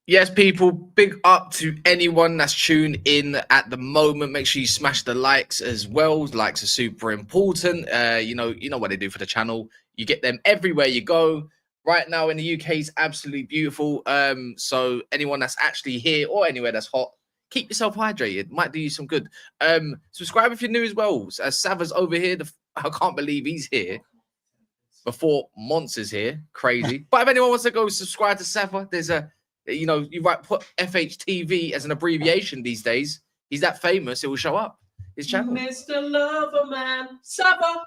Yes, people, big up to anyone that's tuned in at the moment. Make sure you smash the likes as well. Likes are super important. You know what they do for the channel. You get them everywhere you go. Right now in the UK is absolutely beautiful. So anyone that's actually here or anywhere that's hot, keep yourself hydrated. Might do you some good. Subscribe if you're new as well. Sava's over here. I can't believe he's here before Monster's here. Crazy. But if anyone wants to go subscribe to Sava, there's a you put FHTV as an abbreviation these days. He's that famous, it will show up. His channel. Mr. Loverman, Sava.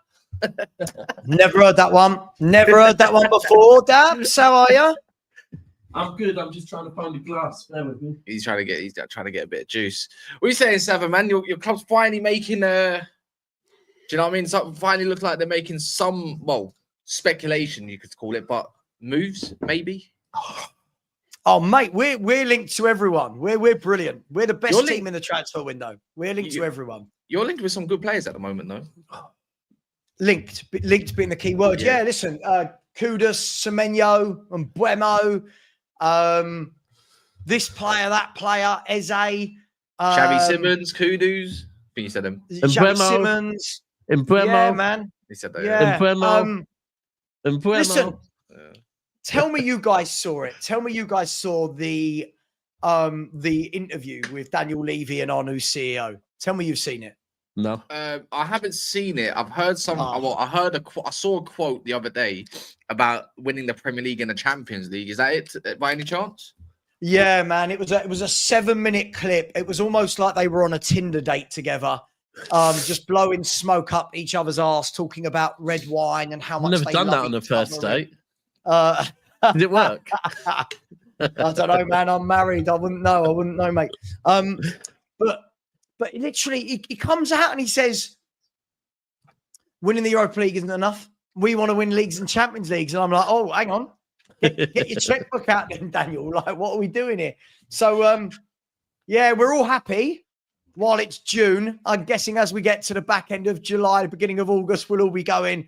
Never heard that one. Never heard that one before. Dabs, how are you? I'm good. I'm just trying to find a glass. Bear with me. He's trying to get a bit of juice. What are you saying, Sava, man? Your club's finally making do you know what I mean? Something finally looks like they're making some speculation, you could call it, but moves, maybe. Oh, mate, we're linked to everyone. We're brilliant. We're the best team in the transfer window. We're linked to everyone. You're linked with some good players at the moment, though. Linked being the key word. Yeah, listen, Kudus, Semenyo, and Buemo. This player, that player, Eze. Xavi Simons, Kudus. I think you said him. Xavi Simons. Yeah, man. He said that. Yeah. And listen. Tell me you guys saw it. Tell me you guys saw the interview with Daniel Levy and our new CEO. Tell me you've seen it. No. I haven't seen it. I've heard some. Well, I saw a quote the other day about winning the Premier League and the Champions League. Is that it by any chance? Yeah, man. It was a 7-minute clip. It was almost like they were on a Tinder date together. Just blowing smoke up each other's arse, talking about red wine and how much. I've never done that on a first date. Did it work? I don't know, man. I'm married. I wouldn't know, mate. But literally, he comes out and he says, winning the Europa League isn't enough. We want to win leagues and Champions Leagues. And I'm like, oh, hang on. Get your checkbook out then, Daniel. Like, what are we doing here? So, yeah, we're all happy while it's June. I'm guessing as we get to the back end of July, the beginning of August, we'll all be going,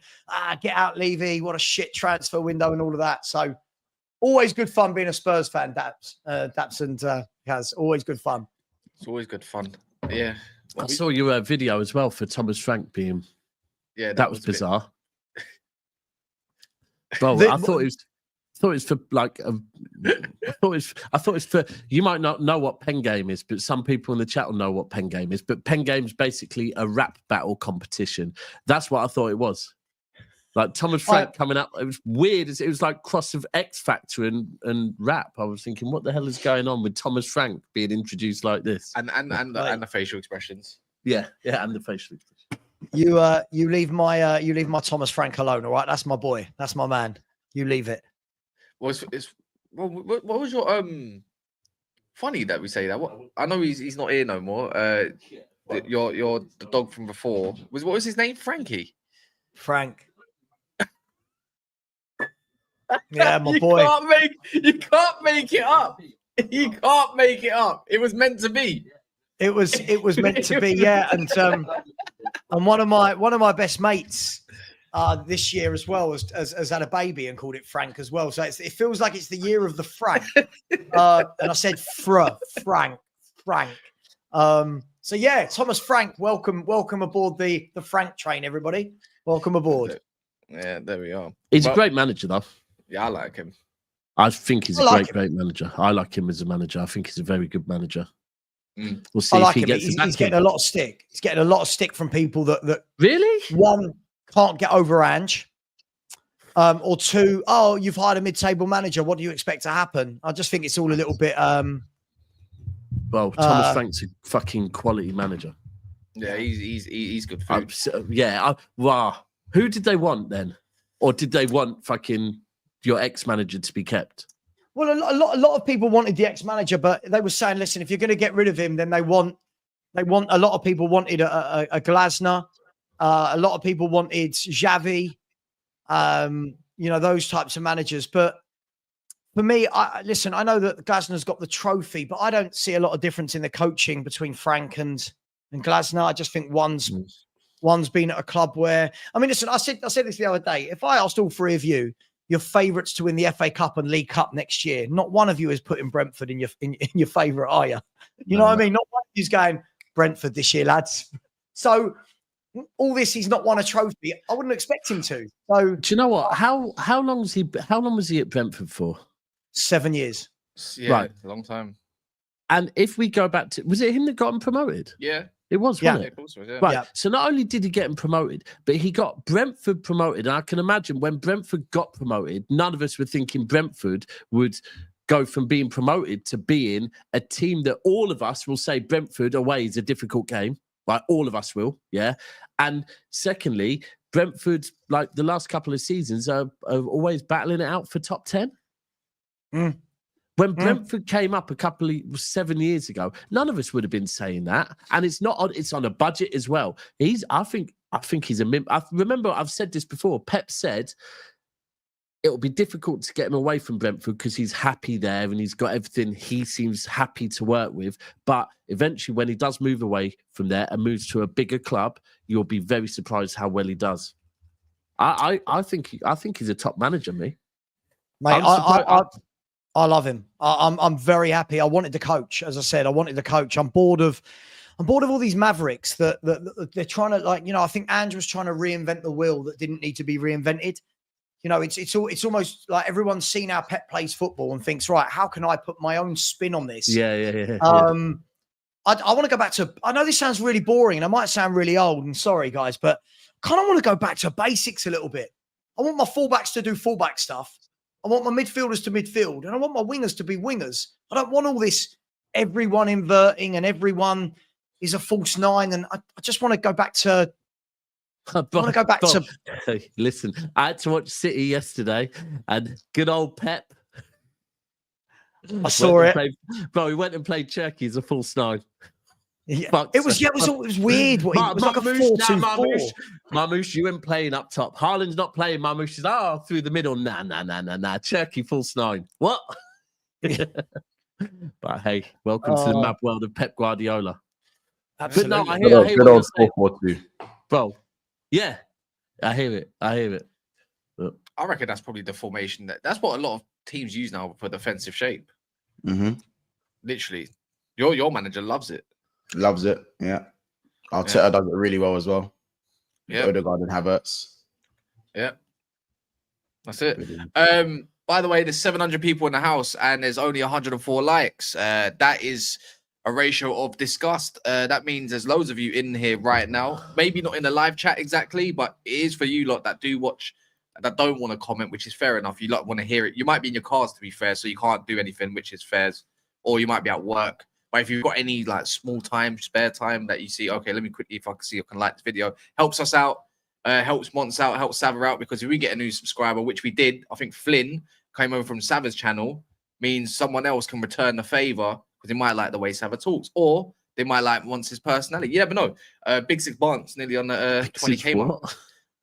get out Levy. What a shit transfer window and all of that. So always good fun being a Spurs fan, Daps and Kaz. Always good fun. It's always good fun. Yeah. I saw your video as well for Thomas Frank being. Yeah, that was bizarre. Well, I thought it was for like. I thought it's for. You might not know what pen game is, but some people in the chat will know what pen game is. But pen game's basically a rap battle competition. That's what I thought it was. Like Thomas Frank coming up, it was weird. It was like cross of X Factor and rap. I was thinking, what the hell is going on with Thomas Frank being introduced like this? And the facial expressions. Yeah, and the facial expressions. You leave my Thomas Frank alone, all right? That's my boy. That's my man. You leave it. What was your funny that we say that? What I know he's not here no more. Your the dog from before what was his name? Frankie. Frank. Yeah, my boy. You can't make it up. You can't make it up. It was meant to be. It was meant to be, yeah. And one of my best mates this year as well has had a baby and called it Frank as well. So it feels like it's the year of the Frank. And I said Frank. So yeah, Thomas Frank, welcome aboard the Frank train, everybody. Welcome aboard. Yeah, there we are. He's a great manager, though. Yeah, I like him. I think he's a great manager. I like him as a manager. I think he's a very good manager. We'll see if he gets. He's getting a lot of stick. He's getting a lot of stick from people that really one can't get over Ange, or two, you've hired a mid-table manager. What do you expect to happen? I just think it's all a little bit. Well, Thomas Frank's a fucking quality manager. Yeah, he's good food. Wow. Who did they want then, or did they want fucking your ex-manager to be kept? Well, a lot of people wanted the ex-manager, but they were saying, listen, if you're going to get rid of him, then they want a lot of people wanted a Glasner. A lot of people wanted Xavi, those types of managers. But for me, I know that Glasner's got the trophy, but I don't see a lot of difference in the coaching between Frank and Glasner. I just think one's been at a club where, I mean, listen, I said this the other day. If I asked all three of you, you're favourites to win the FA Cup and League Cup next year. Not one of you is putting Brentford in your favourite, are you? You know what I mean? Not one of you's going Brentford this year, lads. So all this, he's not won a trophy. I wouldn't expect him to. So do you know what? How long was he at Brentford for? 7 years. Yeah, Right. a long time. And if we go back to, was it him that got him promoted? Yeah. It was, Yeah. wasn't it? Of course it was, yeah. Right. Yeah. So not only did he get him promoted, but he got Brentford promoted. And I can imagine when Brentford got promoted, none of us were thinking Brentford would go from being promoted to being a team that all of us will say Brentford away is a difficult game. Like all of us will, yeah. And secondly, Brentford, like the last couple of seasons, are always battling it out for top 10. When Brentford came up 7 years ago, none of us would have been saying that. And it's on a budget as well. I think he's I remember I've said this before. Pep said it'll be difficult to get him away from Brentford because he's happy there and he's got everything he seems happy to work with. But eventually, when he does move away from there and moves to a bigger club, you'll be very surprised how well he does. I think he's a top manager, me. Mate, I love him. I'm very happy. I wanted to coach, as I said. I wanted to coach. I'm bored of all these Mavericks that they're trying to, like, you know. I think Andrew was trying to reinvent the wheel that didn't need to be reinvented. You know, it's almost like everyone's seen how Pep plays football and thinks, right, how can I put my own spin on this? Yeah. I want to go back to. I know this sounds really boring and I might sound really old. And sorry, guys, but I kind of want to go back to basics a little bit. I want my fullbacks to do fullback stuff. I want my midfielders to midfield, and I want my wingers to be wingers. I don't want all this everyone inverting and everyone is a false nine. And I just want to go back to. Listen, I had to watch City yesterday, and good old Pep. I saw it, bro. He went and played Turkey as a false nine. Yeah. It was weird. It was like a 4-2-4. Marmouche, you ain't playing up top. Haaland's not playing. Marmouche is through the middle. Nah. Turkey false nine. What? But hey, welcome to the mad world of Pep Guardiola. Absolutely. But no, I hear good old what you're saying. Bro. Yeah, I hear it. But I reckon that's probably the formation that's what a lot of teams use now for defensive shape. Mm-hmm. Literally, your manager loves it. Loves it. Yeah, Arteta does it really well as well. Yeah, Odegaard and Havertz. Yeah, that's it. By the way, there's 700 people in the house and there's only 104 likes. That is a ratio of disgust. That means there's loads of you in here right now. Maybe not in the live chat exactly, but it is for you lot that do watch, that don't want to comment, which is fair enough. You lot want to hear it. You might be in your cars, to be fair, so you can't do anything, which is fair. Or you might be at work. But if you've got any like small time, spare time that you see, okay, let me quickly, if I can see, I can like this video. Helps us out, helps Monts out, helps Sava out, because if we get a new subscriber, which we did, I think Flynn came over from Sava's channel, means someone else can return the favor because they might like the way Sava talks, or they might like Monts' personality. You never know. Big Six Barnes, nearly on the 20K mark.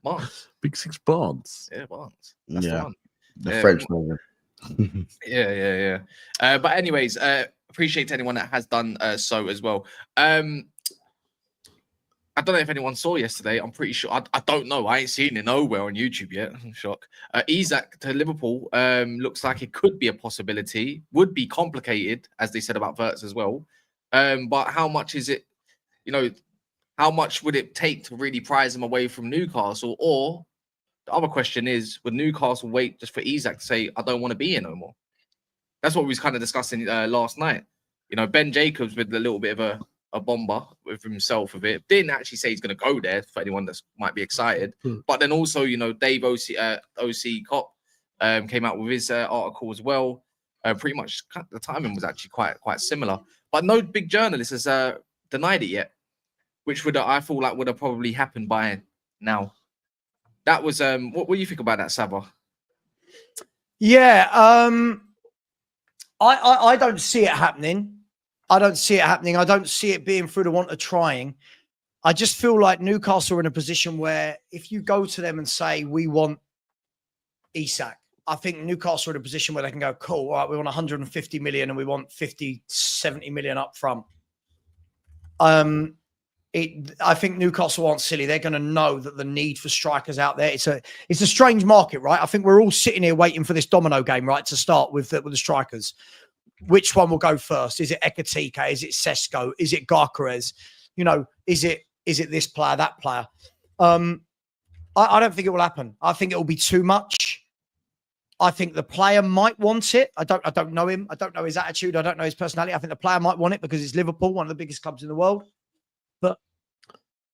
Barnes. Big Six Barnes. Yeah, Barnes. That's the one. The French movie. Yeah. But anyways, appreciate to anyone that has done so as well. I don't know if anyone saw yesterday. I'm pretty sure. I don't know. I ain't seen it nowhere on YouTube yet. Shock. Isak to Liverpool looks like it could be a possibility. Would be complicated, as they said about Wirtz as well. But how much is it? You know, how much would it take to really prize him away from Newcastle? Or the other question is, would Newcastle wait just for Isak to say, I don't want to be here no more? That's what we was kind of discussing last night. You know, Ben Jacobs with a little bit of a bomber with himself a bit. Didn't actually say he's going to go there for anyone that might be excited. But then also, you know, Dave OC Cop came out with his article as well. Pretty much the timing was actually quite similar. But no big journalist has denied it yet, which I feel like would have probably happened by now. That was what do you think about that, Sava? Yeah, I don't see it happening. I don't see it being through the want of trying. I just feel like Newcastle are in a position where if you go to them and say, we want Isak, I think Newcastle are in a position where they can go, cool, all right, we want 150 million and we want 50, 70 million up front. I think Newcastle aren't silly. They're going to know that the need for strikers out there. It's a strange market, right? I think we're all sitting here waiting for this domino game, right, to start with the strikers. Which one will go first? Is it Ekatike? Is it Sesko? Is it Gyökeres? You know, is it this player, that player? I don't think it will happen. I think it will be too much. I think the player might want it. I don't know him. I don't know his attitude. I don't know his personality. I think the player might want it because it's Liverpool, one of the biggest clubs in the world. But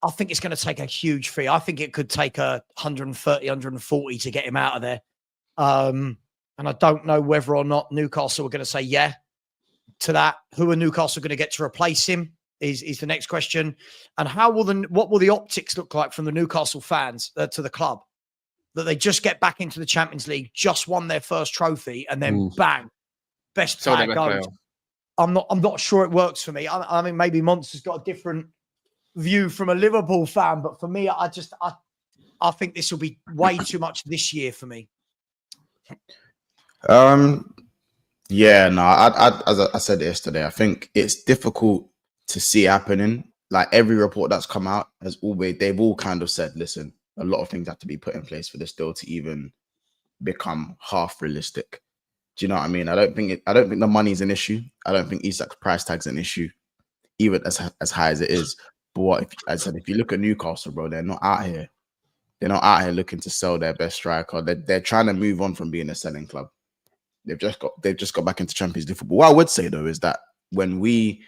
I think it's going to take a huge fee. I think it could take 130, 140 to get him out of there. And I don't know whether or not Newcastle are going to say yeah to that. Who are Newcastle going to get to replace him is the next question. And what will the optics look like from the Newcastle fans to the club? That they just get back into the Champions League, just won their first trophy, and then bang, best player goes. I'm not sure it works for me. I mean, maybe Monster's got a different view from a Liverpool fan, but for me, I think this will be way too much this year for me. Yeah, no, as I said yesterday, I think it's difficult to see happening. Like every report that's come out they've all kind of said, listen, a lot of things have to be put in place for this deal to even become half realistic. Do you know what I mean? I don't think the money is an issue. I don't think Isak's price tag's an issue, even as high as it is. But if you look at Newcastle, bro, they're not out here. They're not out here looking to sell their best striker. They're trying to move on from being a selling club. They've just got back into Champions League football. What I would say though is that when we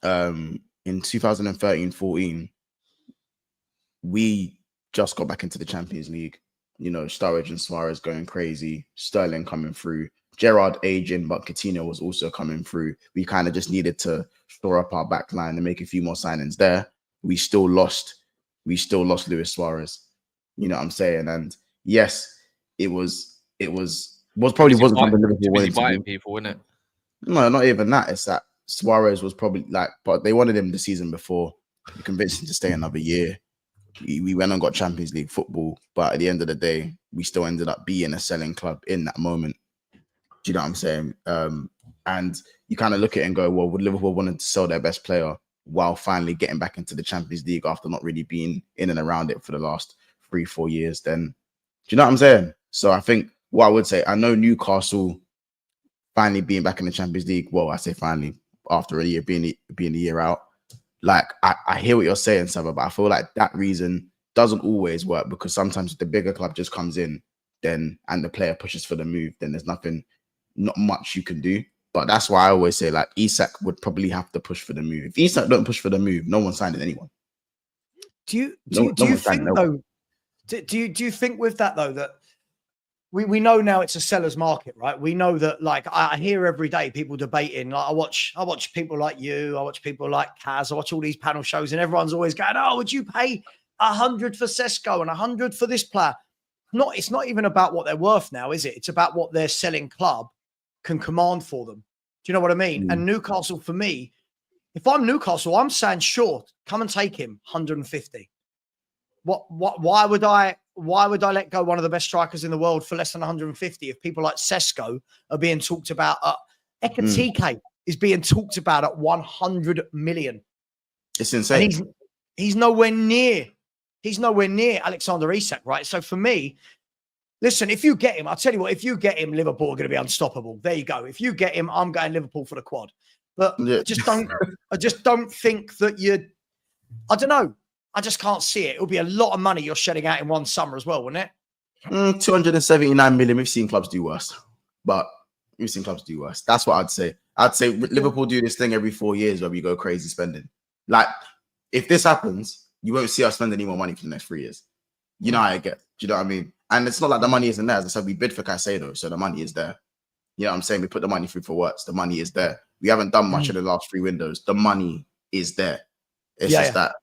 in 2013-14, we just got back into the Champions League. You know, Sturridge and Suarez going crazy, Sterling coming through, Gerrard aging, but Coutinho was also coming through. We kind of just needed to shore up our back line and make a few more signings there. We still lost Luis Suarez. You know what I'm saying? And yes, it wasn't something Liverpool wanted to do. People, wasn't it? No, not even that. It's that Suarez was probably but they wanted him the season before. You convinced him to stay another year. We went and got Champions League football, but at the end of the day, we still ended up being a selling club in that moment. Do you know what I'm saying? And you kind of look at it and go, well, would Liverpool wanted to sell their best player while finally getting back into the Champions League after not really being in and around it for the last 3-4 years? Then, do you know what I'm saying? So I think what I would say, I know Newcastle finally being back in the Champions League. Well, I say finally after a year being a year out. Like I hear what you're saying, Saba, but I feel like that reason doesn't always work because sometimes the bigger club just comes in, and the player pushes for the move, then there's not much you can do. But that's why I always say like Isak would probably have to push for the move. If Isak don't push for the move, no one's signing anyone. Do you think with that though that we know now it's a seller's market, right? We know that, like, I hear every day people debating. Like, I watch people like you, I watch people like Kaz, I watch all these panel shows, and everyone's always going, "Oh, would you pay 100 for Sesko and 100 for this player?" It's not even about what they're worth now, is it? It's about what their selling club can command for them. Do you know what I mean? And Newcastle, for me, if I'm Newcastle, I'm saying, sure, come and take him 150. Why would I let go one of the best strikers in the world for less than 150 if people like Sesko are being talked about? Ekatike is being talked about at 100 million. It's insane. And he's nowhere near Alexander Isak, right? So for me, listen, if you get him, I'll tell you what, if you get him, Liverpool are going to be unstoppable. There you go. If you get him, I'm going Liverpool for the quad. But I just don't think that I don't know. I just can't see it. It'll be a lot of money you're shedding out in one summer as well, wouldn't it? 279 million. We've seen clubs do worse. That's what I'd say. I'd say Liverpool do this thing every 4 years where we go crazy spending. Like, if this happens, you won't see us spend any more money for the next 3 years. You know how I get. Do you know what I mean? And it's not like the money isn't there. As I said, we bid for Caicedo, so the money is there. You know what I'm saying? We put the money through for Works. The money is there. We haven't done much in the last 3 windows. The money is there. It's just that,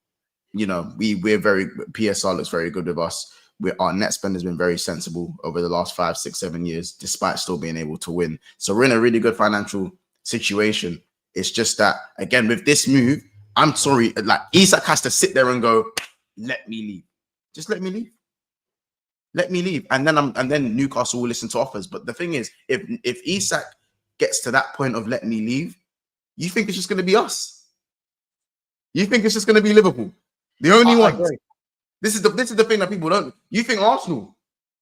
you know, we're very, PSR looks very good with us. Our net spend has been very sensible over the last 5, 6, 7 years, despite still being able to win. So we're in a really good financial situation. It's just that, again, with this move, I'm sorry, like Isak has to sit there and go, let me leave. Just let me leave. Let me leave. And then Newcastle will listen to offers. But the thing is, if Isak gets to that point of let me leave, you think it's just going to be us? You think it's just going to be Liverpool? The only I ones. agree. This is the thing that people don't. You think Arsenal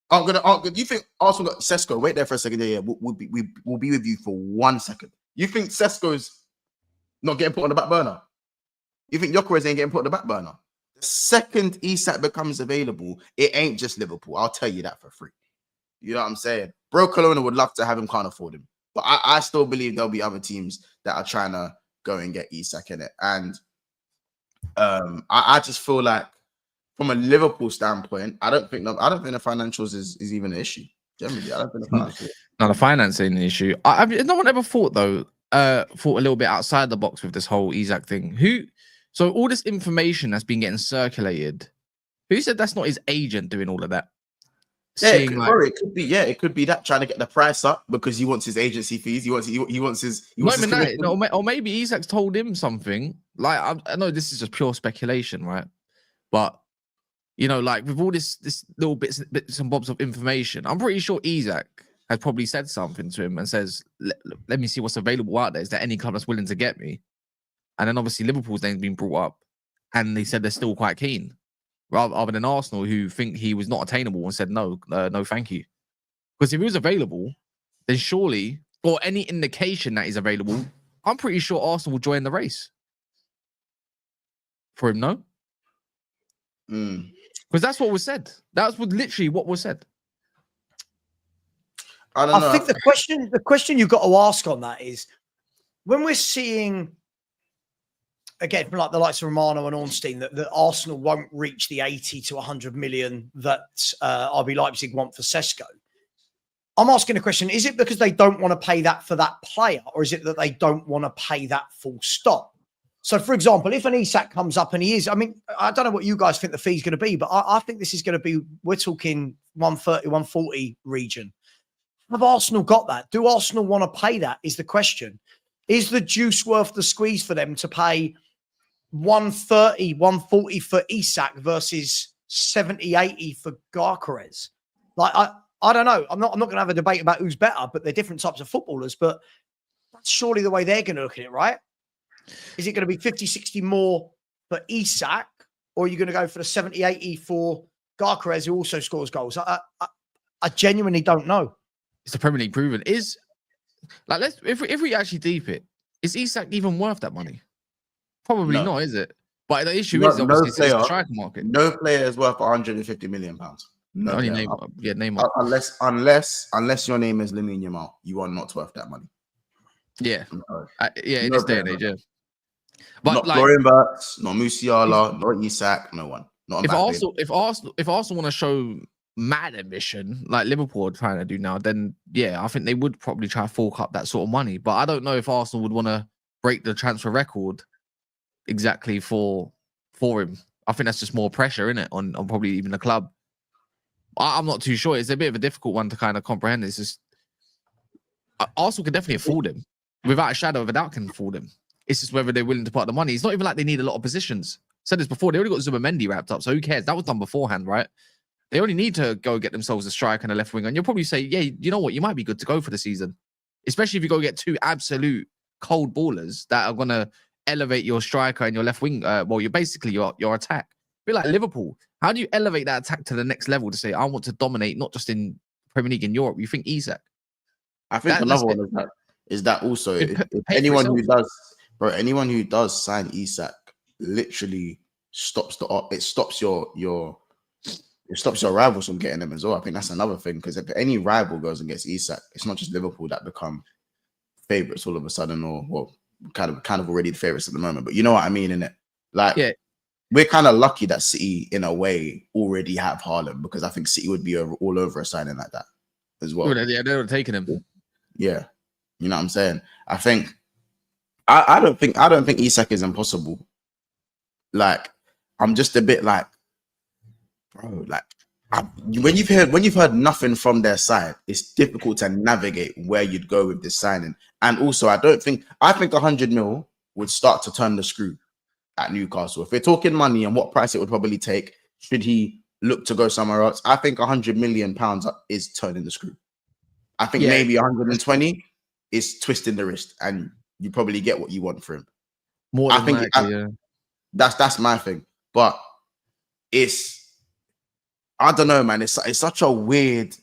aren't gonna? You think Arsenal got Sesko? Wait there for a second. Yeah, we'll be with you for 1 second. You think Sesko's not getting put on the back burner? You think Gyökeres ain't getting put on the back burner? The second Isak becomes available, it ain't just Liverpool. I'll tell you that for free. You know what I'm saying? Bro, Colonna would love to have him, can't afford him. But I still believe there'll be other teams that are trying to go and get Isak in it. And I just feel like from a Liverpool standpoint, I don't think the financials is even an issue. Generally, I don't think the financials. Not a financing issue. I mean, no one ever thought though. Thought a little bit outside the box with this whole Isak thing. So all this information that's been getting circulated. Who said that's not his agent doing all of that? Yeah, it could be. Yeah, it could be that trying to get the price up because he wants his agency fees. He wants his. Or maybe Isak's told him something. Like I know this is just pure speculation, right? But you know, like with all this little bits and bobs of information, I'm pretty sure Isak has probably said something to him and says, "Let me see what's available out there. Is there any club that's willing to get me?" And then obviously Liverpool's name's been brought up, and they said they're still quite keen. Rather than Arsenal, who think he was not attainable and said no, no, thank you. Because if he was available, then surely, or any indication that he's available, I'm pretty sure Arsenal will join the race for him. No, because that's what was said. That's literally what was said. I don't know. I think the question you've got to ask on that is when we're seeing. Again, from like the likes of Romano and Ornstein, that Arsenal won't reach the 80 to 100 million that RB Leipzig want for Sesko. I'm asking a question. Is it because they don't want to pay that for that player, or is it that they don't want to pay that full stop? So, for example, if an Isak comes up and he is, I mean, I don't know what you guys think the fee's going to be, but I think this is going to be, we're talking 130, 140 region. Have Arsenal got that? Do Arsenal want to pay that is the question. Is the juice worth the squeeze for them to pay 130, 140 for Isak versus 70, 80 for Gyökeres? Like, I don't know. I'm not going to have a debate about who's better, but they're different types of footballers. But that's surely the way they're going to look at it, right? Is it going to be 50, 60 more for Isak, or are you going to go for the 70, 80 for Gyökeres, who also scores goals? I genuinely don't know. It's the Premier League proven. Is like if we actually deep it, is Isak even worth that money? Probably not, is it? But the issue is obviously it's the striker market. No player is worth 150 million pounds. No, only name unless your name is Lamine Yamal, you are not worth that money. Yeah, in this day and age, yeah. But not like, Florian Wirtz, not Musiala, not Isak, no one. Not if Arsenal want to show mad ambition like Liverpool are trying to do now, then yeah, I think they would probably try to fork up that sort of money. But I don't know if Arsenal would want to break the transfer record exactly for him. I think that's just more pressure, isn't it, on probably even the club. I'm not too sure. It's a bit of a difficult one to kind of comprehend. It's just Arsenal can definitely afford him. Without a shadow of a doubt can afford him. It's just whether they're willing to put the money. It's not even like they need a lot of positions. I said this before, they already got Zubimendi wrapped up, so who cares? That was done beforehand, right? They only need to go get themselves a striker and a left winger. And you'll probably say, yeah, you know what? You might be good to go for the season. Especially if you go get two absolute cold ballers that are going to elevate your striker and your left wing. Well, you're basically your attack. Be like Liverpool. How do you elevate that attack to the next level to say, I want to dominate, not just in Premier League, in Europe? You think Isak? I think another one is that also if anyone who does sign Isak literally stops your rivals from getting them as well. I think that's another thing, because if any rival goes and gets Isak, it's not just Liverpool that become favorites all of a sudden, or well, kind of already the favorites at the moment. But you know what I mean, innit? Like, yeah, we're kind of lucky that City, in a way, already have Haaland, because I think City would be all over a signing like that as well. Yeah, they would have taken him. Yeah, you know what I'm saying. I think I don't think Isak is impossible. Like, I'm just a bit like, bro, like when you've heard nothing from their side, it's difficult to navigate where you'd go with this signing. And also, I think 100 mil would start to turn the screw at Newcastle. If we're talking money and what price it would probably take, should he look to go somewhere else, I think 100 million pounds is turning the screw. I think maybe 120 is twisting the wrist, and you probably get what you want for him. More than likely, that's my thing. But I don't know, man. It's such a weird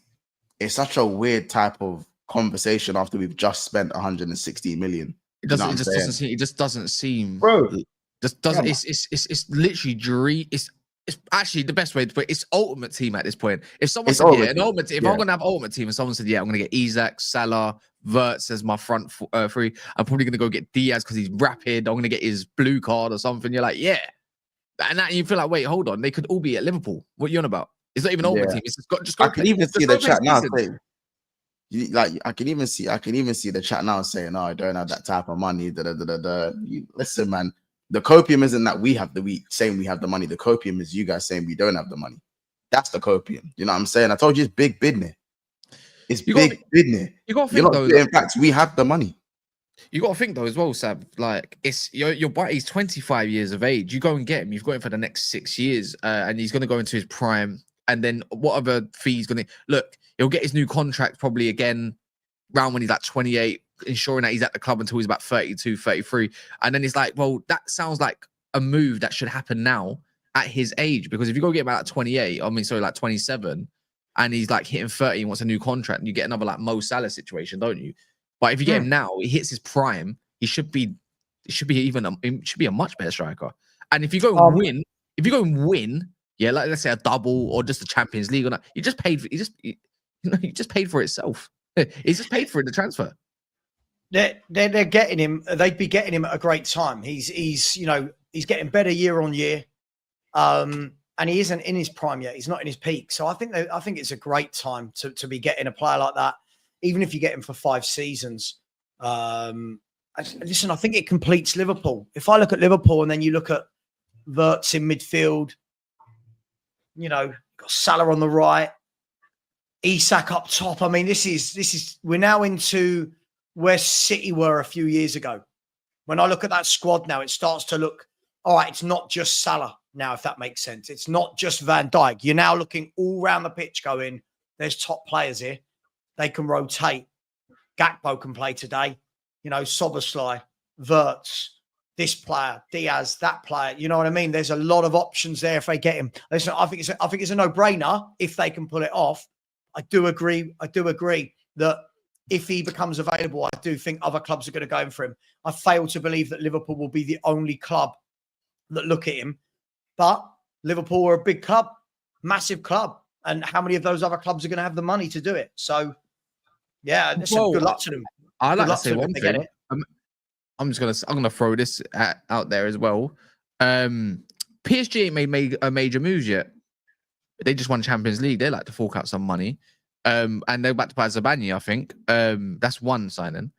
type of conversation after we've just spent 160 million. It just doesn't seem, bro. Just doesn't. It's literally dream. It's actually the best way to put it. It's ultimate team at this point. If someone said, yeah, an ultimate team, if I'm gonna have ultimate team, and someone said, yeah, I'm gonna get Isak, Salah, Wirtz as my front three, I'm probably gonna go get Diaz because he's rapid. I'm gonna get his blue card or something. You're like, yeah, and that you feel like, wait, hold on, they could all be at Liverpool. What are you on about? It's not even ultimate team. It's just go. I can even see the chat now saying, like, I can even see the chat now saying, "Oh, I don't have that type of money." Listen, man. The copium isn't that we have saying we have the money. The copium is you guys saying we don't have the money. That's the copium. You know what I'm saying? I told you it's big business. It's big business. You got to think though. In fact, we have the money. You got to think though as well, Sam. Like it's he's 25 years of age. You go and get him. You've got him for the next 6 years, and he's going to go into his prime. And then whatever fee he's going to look, he'll get his new contract probably again around when he's like 28. Ensuring that he's at the club until he's about 32, 33. And then it's like, well, that sounds like a move that should happen now at his age. Because if you go get him at 28, like 27, and he's like hitting 30 and wants a new contract, and you get another like Mo Salah situation, don't you? But if you get him now, he hits his prime, he should be a much better striker. And if you go and win, yeah, like let's say a double or just the Champions League or not, you just paid for itself. He's just paid for it, the transfer. They're getting him. They'd be getting him at a great time. He's getting better year on year, and he isn't in his prime yet. He's not in his peak. So I think it's a great time to be getting a player like that, even if you get him for 5 seasons. Listen, I think it completes Liverpool. If I look at Liverpool and then you look at Wirtz in midfield, got Salah on the right, Isak up top. I mean, this is we're now into where City were a few years ago. When I look at that squad now, it starts to look, all right, it's not just Salah now, if that makes sense. It's not just Van Dijk. You're now looking all around the pitch going, there's top players here. They can rotate. Gakpo can play today. Szoboszlai, Wirtz, this player, Diaz, that player. You know what I mean? There's a lot of options there if they get him. Listen, I think it's a no-brainer if they can pull it off. I do agree that if he becomes available, I do think other clubs are going to go in for him. I fail to believe that Liverpool will be the only club that look at him. But Liverpool are a big club, massive club. And how many of those other clubs are going to have the money to do it? So, yeah, good luck to them. I'd like to say one thing. I'm going to throw this out there as well. PSG ain't made a major moves yet. They just won Champions League. They like to fork out some money. And they're about to buy Zabani, I think. That's one signing.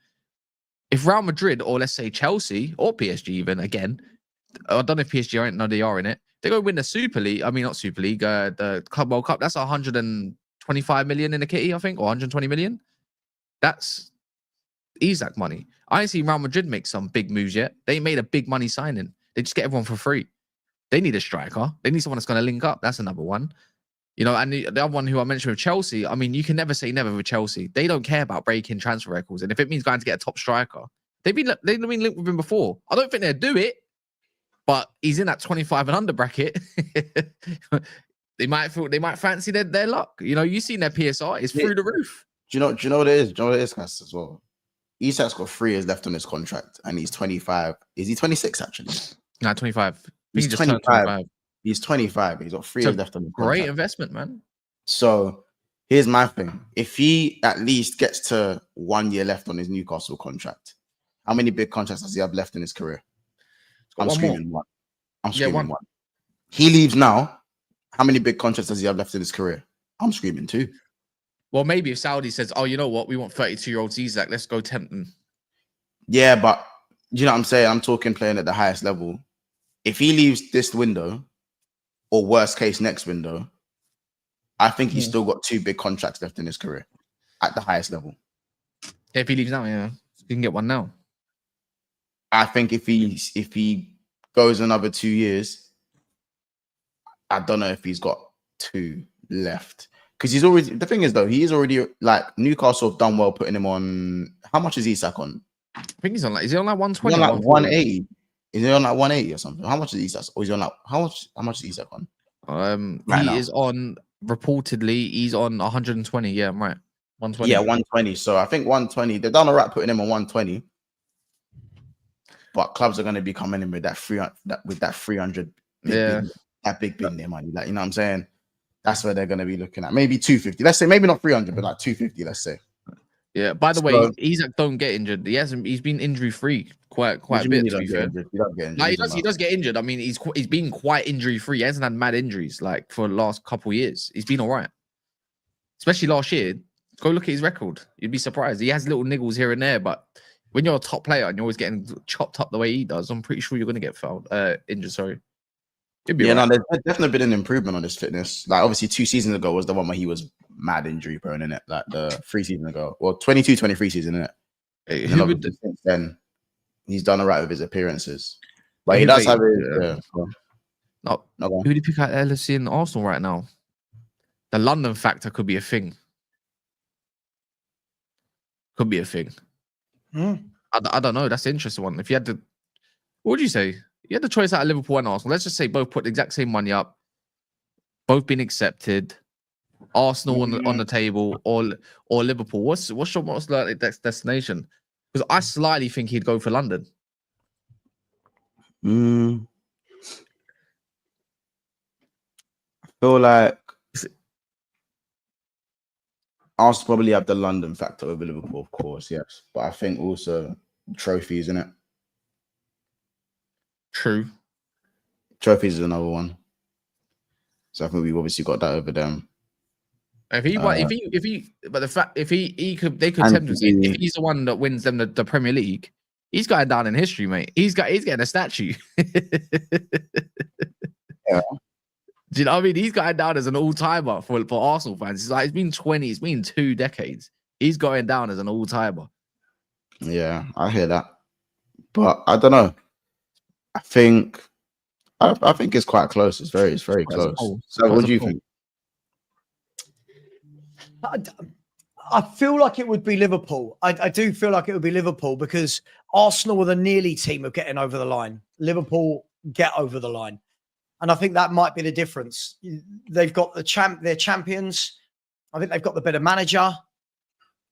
If Real Madrid or let's say Chelsea or PSG even, again, I don't know if PSG are in, no, they are in it. They go win the Super League. I mean, not Super League, the Club World Cup. That's 125 million in the kitty, I think, or 120 million. That's Isak money. I ain't seen Real Madrid make some big moves yet. They ain't made a big money signing. They just get everyone for free. They need a striker. They need someone that's going to link up. That's another one. And the other one who I mentioned with Chelsea, I mean, you can never say never with Chelsea. They don't care about breaking transfer records. And if it means going to get a top striker, they've been linked with him before. I don't think they'll do it, but he's in that 25 and under bracket. they might fancy their luck. You've seen their PSR, it's through the roof. Do you know what it is? Do you know what it is, guys, as well? Isak's got 3 years left on his contract and he's 25. Is he 26 actually? No, 25. He's 25. He's 25. He's got 3 years left on the contract. Great investment, man. So here's my thing. If he at least gets to 1 year left on his Newcastle contract, how many big contracts does he have left in his career? I'm screaming one. One. He leaves now. How many big contracts does he have left in his career? I'm screaming 2. Well, maybe if Saudi says, oh, you know what? We want 32-year-old Isak. Let's go tempt them. Yeah, but you know what I'm saying? I'm talking playing at the highest level. If he leaves this window, or worst case next window, I think he's still got 2 big contracts left in his career at the highest level. If he leaves now, yeah, you can get one now. I think if he goes another 2 years, I don't know if he's got 2 left. Because he's already, the thing is though, he is already, like, Newcastle have done well putting him on. How much is Isak on? I think he's on like, is he on like 120? He's on like 180. Is he on like 180 or something? How much is Isak? Or is he on like, how much is Isak on? Right He now. is on reportedly. He's on 120. Yeah, I'm right. 120. Yeah, 120. So I think 120. They've done all right putting him on 120. But clubs are going to be coming in with that 300 Yeah. that big bin there money. Like, you know what I'm saying? That's where they're going to be looking at. Maybe 250. Let's say maybe not 300, but like 250. Let's say. Yeah. By the So- way, Isak don't get injured. He's been injury free quite What do a you mean bit. he To be don't get fair, injured? He don't get injured. like, He's he does get injured. I mean, he's been quite injury free. He hasn't had mad injuries like for the last couple years. He's been all right, especially last year. Go look at his record. You'd be surprised. He has little niggles here and there, but when you're a top player and you're always getting chopped up the way he does, I'm pretty sure you're going to get injured. Sorry. Yeah, no, there's definitely been an improvement on his fitness. Like, obviously, 2 seasons ago was the one where he was mad injury prone, innit? Like, the 3 seasons ago. Well, 22-23 season, innit? Hey, And then obviously since then, he's done all right with his appearances. But he Who does they- have his... No, no, go on. who do you pick out LFC and Arsenal right now? The London factor could be a thing. Could be a thing. I don't know. That's the interesting one. If you had to, what would you say? You had the choice out of Liverpool and Arsenal. Let's just say both put the exact same money up, both been accepted. Arsenal on the table or Liverpool. What's your most likely destination? Because I slightly think he'd go for London. I feel like Arsenal probably have the London factor over Liverpool, of course, yes. But I think also trophies, isn't it? True. Trophies is another one. So I think we've obviously got that over them. If he, but the fact if he could, they could tempt him. If he's the one that wins them the Premier League, he's going down in history, mate. He's getting a statue. Yeah. Do you know what I mean? He's going down as an all-timer for Arsenal fans. It's been 2 decades. He's going down as an all-timer. Yeah, I hear that. But I don't know. I think it's quite close. It's very close. So what do you think? I feel like it would be Liverpool. I do feel like it would be Liverpool because Arsenal are the nearly team of getting over the line. Liverpool get over the line. And I think that might be the difference. They've got they're champions. I think they've got the better manager.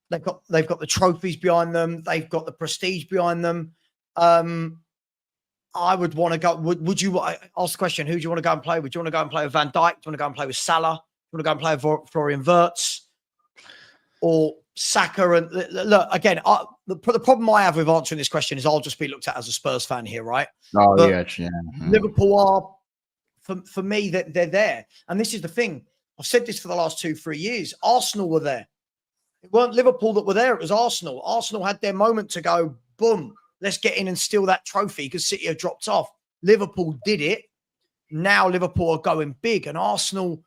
They've got the trophies behind them. They've got the prestige behind them. I would want to go. Would you ask the question? Who do you want to go and play? Would you want to go and play with Van Dijk? Do you want to go and play with Salah? Do you want to go and play with Florian Wirtz or Saka? And look again. The problem I have with answering this question is I'll just be looked at as a Spurs fan here, right? Oh, but yeah. Liverpool are. For me, that they're there. And this is the thing. I've said this for the last 2-3 years. Arsenal were there. It weren't Liverpool that were there. It was Arsenal. Arsenal had their moment to go, boom, let's get in and steal that trophy because City have dropped off. Liverpool did it. Now Liverpool are going big and Arsenal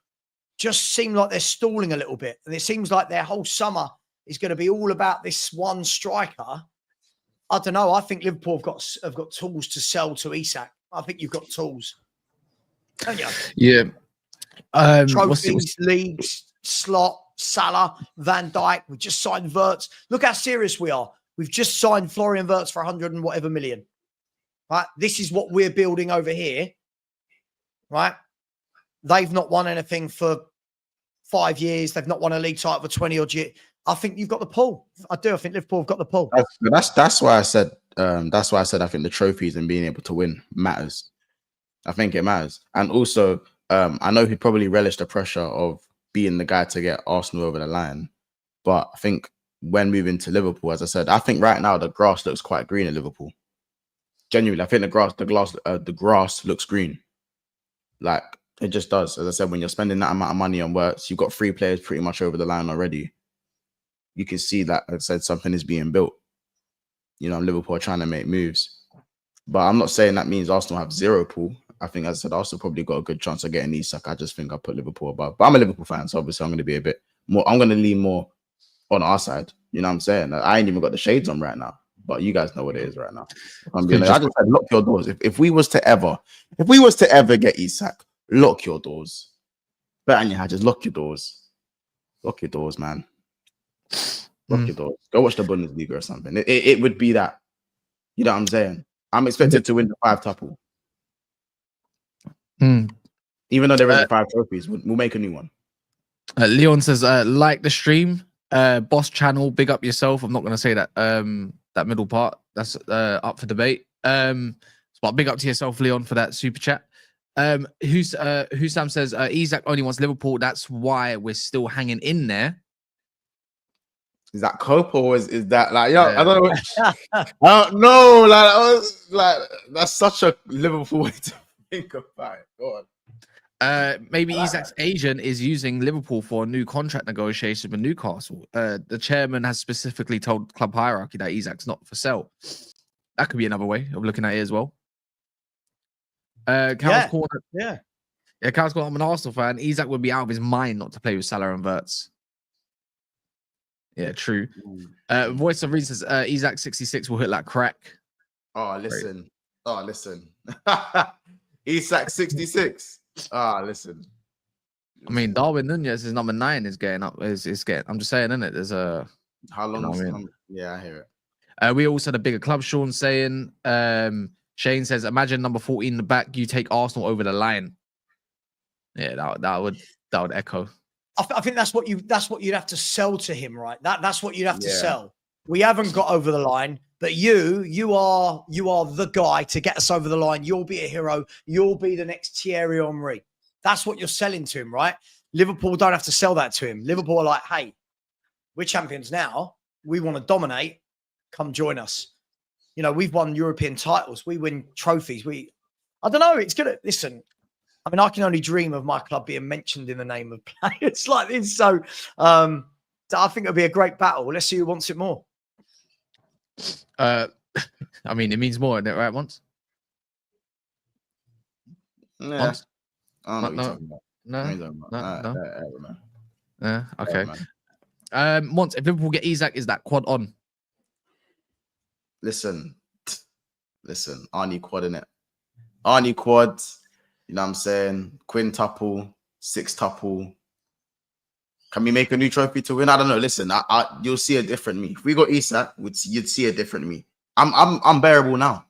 just seem like they're stalling a little bit. And it seems like their whole summer is going to be all about this one striker. I don't know. I think Liverpool have got tools to sell to Isak. I think you've got tools. Yeah. Trophies, leagues, Slot, Salah, Van Dijk. We've just signed Wirtz. Look how serious we are. We've just signed Florian Wirtz for 100 and whatever million. Right? This is what we're building over here. Right? They've not won anything for 5 years. They've not won a league title for 20 odd years. I think you've got the pull. I do. I think Liverpool have got the pull. That's why I said. I think the trophies and being able to win matters. I think it matters, and also I know he'd probably relish the pressure of being the guy to get Arsenal over the line, but I think when moving to Liverpool, as I said, I think right now the grass looks quite green at Liverpool. Genuinely, I think the grass looks green. Like it just does. As I said, when you're spending that amount of money on Wirtz, you've got 3 players pretty much over the line already. You can see that, as I said, something is being built. You know, Liverpool are trying to make moves. But I'm not saying that means Arsenal have 0 pool. I think, as I said, Arsenal probably got a good chance of getting Isak. I just think I put Liverpool above. But I'm a Liverpool fan, so obviously I'm going to be a bit more. I'm going to lean more on our side. You know what I'm saying? I ain't even got the shades on right now. But you guys know what it is right now. I just said, lock your doors. If we was to ever get Isak, lock your doors. Bet on your head, just lock your doors. Lock your doors, man. Lock your doors. Go watch the Bundesliga or something. It would be that. You know what I'm saying? I'm expected to win the 5 tuple. Even though there isn't 5 trophies, we'll make a new one. Leon says, like the stream, boss channel, big up yourself. I'm not going to say that that middle part. That's up for debate. But big up to yourself, Leon, for that super chat. Sam says, Isak only wants Liverpool. That's why we're still hanging in there. Is that cope or is that like, I don't know. I don't know. Like, that's such a Liverpool way to think about it. Go on. Maybe Isak's agent is using Liverpool for a new contract negotiation with Newcastle. The chairman has specifically told club hierarchy that Isak's not for sale. That could be another way of looking at it as well. Cal's Corner. Yeah, Cal's Corner. I'm an Arsenal fan. Isak would be out of his mind not to play with Salah and Wirtz. Yeah, true. Voice of Reason says, Isak 66 will hit like crack. Oh, listen. Great. Oh, listen. Isak 66. Ah, listen. I mean, Darwin Nunez is number 9 is getting up. Is getting. I'm just saying, isn't it? There's a how long? You know I mean? Yeah, I hear it. We also had a bigger club. Sean saying, Shane says, imagine number 14 in the back. You take Arsenal over the line. Yeah, that would echo. I think that's what you'd have to sell to him, right? That's what you'd have to sell. We haven't got over the line, but you are the guy to get us over the line. You'll be a hero. You'll be the next Thierry Henry. That's what you're selling to him, right? Liverpool don't have to sell that to him. Liverpool are like, hey, we're champions now. We want to dominate. Come join us. You know, we've won European titles. We win trophies. I don't know. It's gonna listen. I mean, I can only dream of my club being mentioned in the name of players like this. So I think it'll be a great battle. Let's see who wants it more. I mean, it means more, isn't it, right? Once? Yeah. Once? I don't know what you're talking about. No. Yeah, okay. Once, if Liverpool get Isak, is that quad on? Listen. Arnie quad, innit? Arnie quad. You know what I'm saying? Quintuple, sextuple. Can we make a new trophy to win? I don't know. Listen, you'll see a different me. If we got Isak, you'd see a different me. I'm bearable now.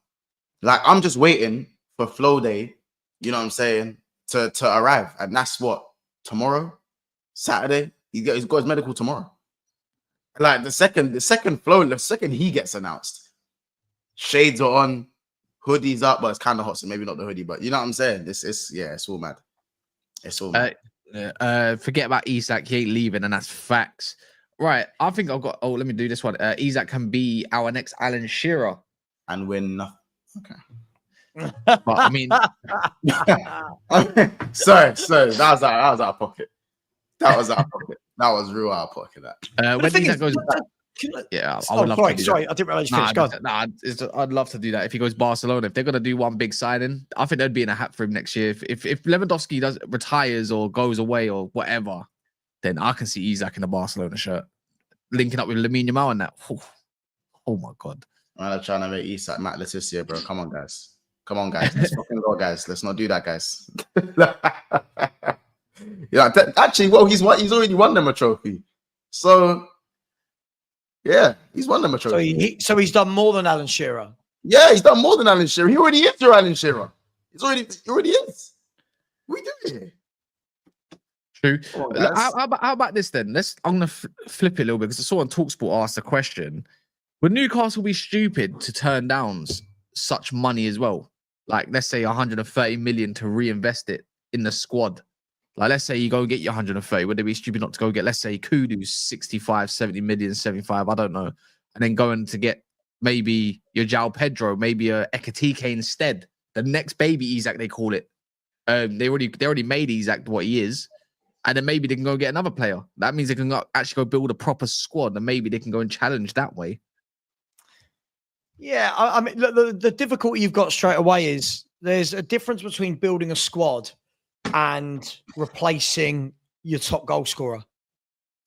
Like, I'm just waiting for flow day, you know what I'm saying, to arrive. And that's what, tomorrow? Saturday? He's got his medical tomorrow. Like, the second he gets announced, shades are on, hoodies up, but it's kind of hot, so maybe not the hoodie, but you know what I'm saying? It's all mad. It's all mad. Forget about Isak, he ain't leaving, and that's facts. Right, I think I've got, let me do this one. Isak can be our next Alan Shearer. And win nothing. Okay. But I mean, sorry, that was out of pocket. That was out of pocket. That was real out of pocket. That. When Isak goes back, yeah, I would love to do sorry, that. I didn't realize you finished. I'd love to do that if he goes Barcelona. If they're gonna do one big signing, I think they'd be in a hat for him next year. If Lewandowski retires or goes away or whatever, then I can see Isak in a Barcelona shirt, linking up with Lamine Yamal and that. Oh my god! I'm trying to make Isak Matt Letizia, bro. Come on, guys. Let's fucking go, guys. Let's not do that, guys. Yeah, actually, well, he's already won them a trophy, so. Yeah, he's won them a trophy. So he's done more than Alan Shearer. Yeah, he's done more than Alan Shearer. He already is your Alan Shearer. He already is. We do it. True. How about this then? I'm gonna flip it a little bit because I saw on TalkSport asked a question: would Newcastle be stupid to turn down such money as well? Like, let's say 130 million to reinvest it in the squad. Like, let's say you go get your 130. Would it be stupid not to go get, let's say, Kudus 65, 70 million, 75, I don't know. And then going to get maybe your Joao Pedro, maybe a Ekatike instead. The next baby Isak, they call it. They already made Isak what he is. And then maybe they can go get another player. That means they can actually go build a proper squad. And maybe they can go and challenge that way. Yeah, I mean, the difficulty you've got straight away is there's a difference between building a squad and replacing your top goal scorer.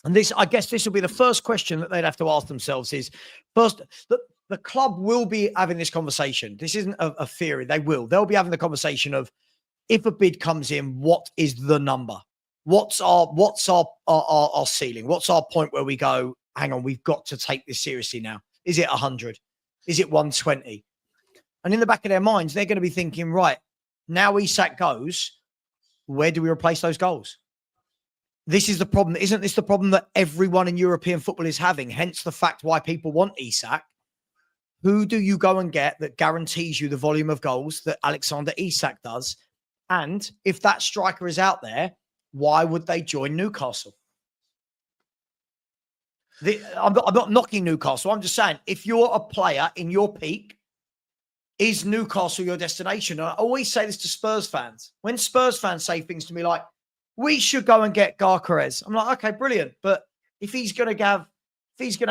And I guess this will be the first question that they'd have to ask themselves is, first, the club will be having this conversation. This isn't a theory. They'll be having the conversation of, if a bid comes in, what is the number? What's our ceiling? What's our point where we go, hang on, we've got to take this seriously now? Is it 100? Is it 120? And in the back of their minds, they're going to be thinking, right, now Isak goes, where do we replace those goals? This is the problem. Isn't this the problem that everyone in European football is having? Hence the fact why people want Isak. Who do you go and get that guarantees you the volume of goals that Alexander Isak does? And if that striker is out there, why would they join Newcastle? I'm not knocking Newcastle. I'm just saying, if you're a player in your peak, is Newcastle your destination? And I always say this to Spurs fans. When Spurs fans say things to me like, we should go and get Gyökeres, I'm like, okay, brilliant. But if he's going to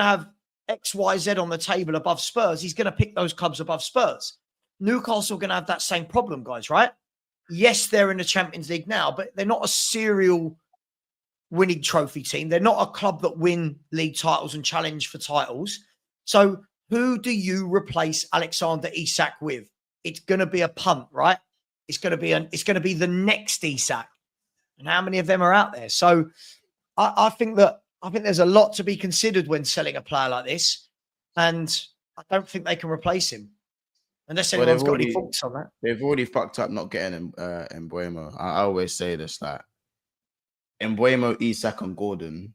have X, Y, Z on the table above Spurs, he's going to pick those clubs above Spurs. Newcastle are going to have that same problem, guys, right? Yes, they're in the Champions League now, but they're not a serial winning trophy team. They're not a club that win league titles and challenge for titles. So who do you replace Alexander Isak with? It's going to be a punt, right? It's going to be the next Isak. And how many of them are out there? So I think there's a lot to be considered when selling a player like this. And I don't think they can replace him. Unless anyone's got any thoughts on that. They've already fucked up not getting Mbeumo. I always say this, like, Mbeumo, Isak, and Gordon,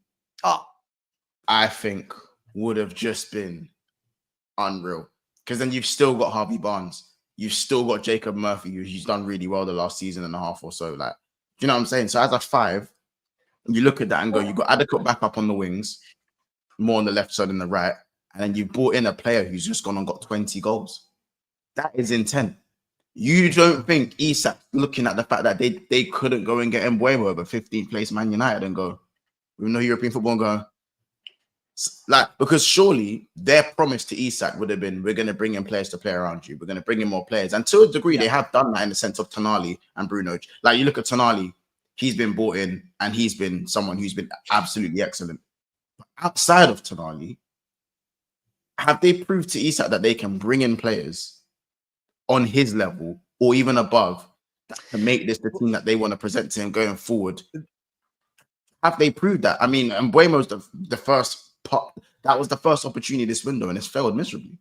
I think would have just been unreal. Because then you've still got Harvey Barnes. You've still got Jacob Murphy, who's done really well the last season and a half or so. Like, do you know what I'm saying? So as a 5, you look at that and go, you've got adequate backup on the wings, more on the left side than the right. And then you brought in a player who's just gone and got 20 goals. That is intent. You don't think Isak, looking at the fact that they couldn't go and get Mbeumo over 15th place Man United and go, we know European football and go, like, because surely their promise to Isak would have been, we're going to bring in players to play around you. We're going to bring in more players. And to a degree, they have done that in the sense of Tonali and Bruno. Like, you look at Tonali, he's been brought in and he's been someone who's been absolutely excellent. But outside of Tonali, have they proved to Isak that they can bring in players on his level or even above that can make this the team that they want to present to him going forward? Have they proved that? I mean, Mbeumo's the first pot. That was the first opportunity this window, and it's failed miserably.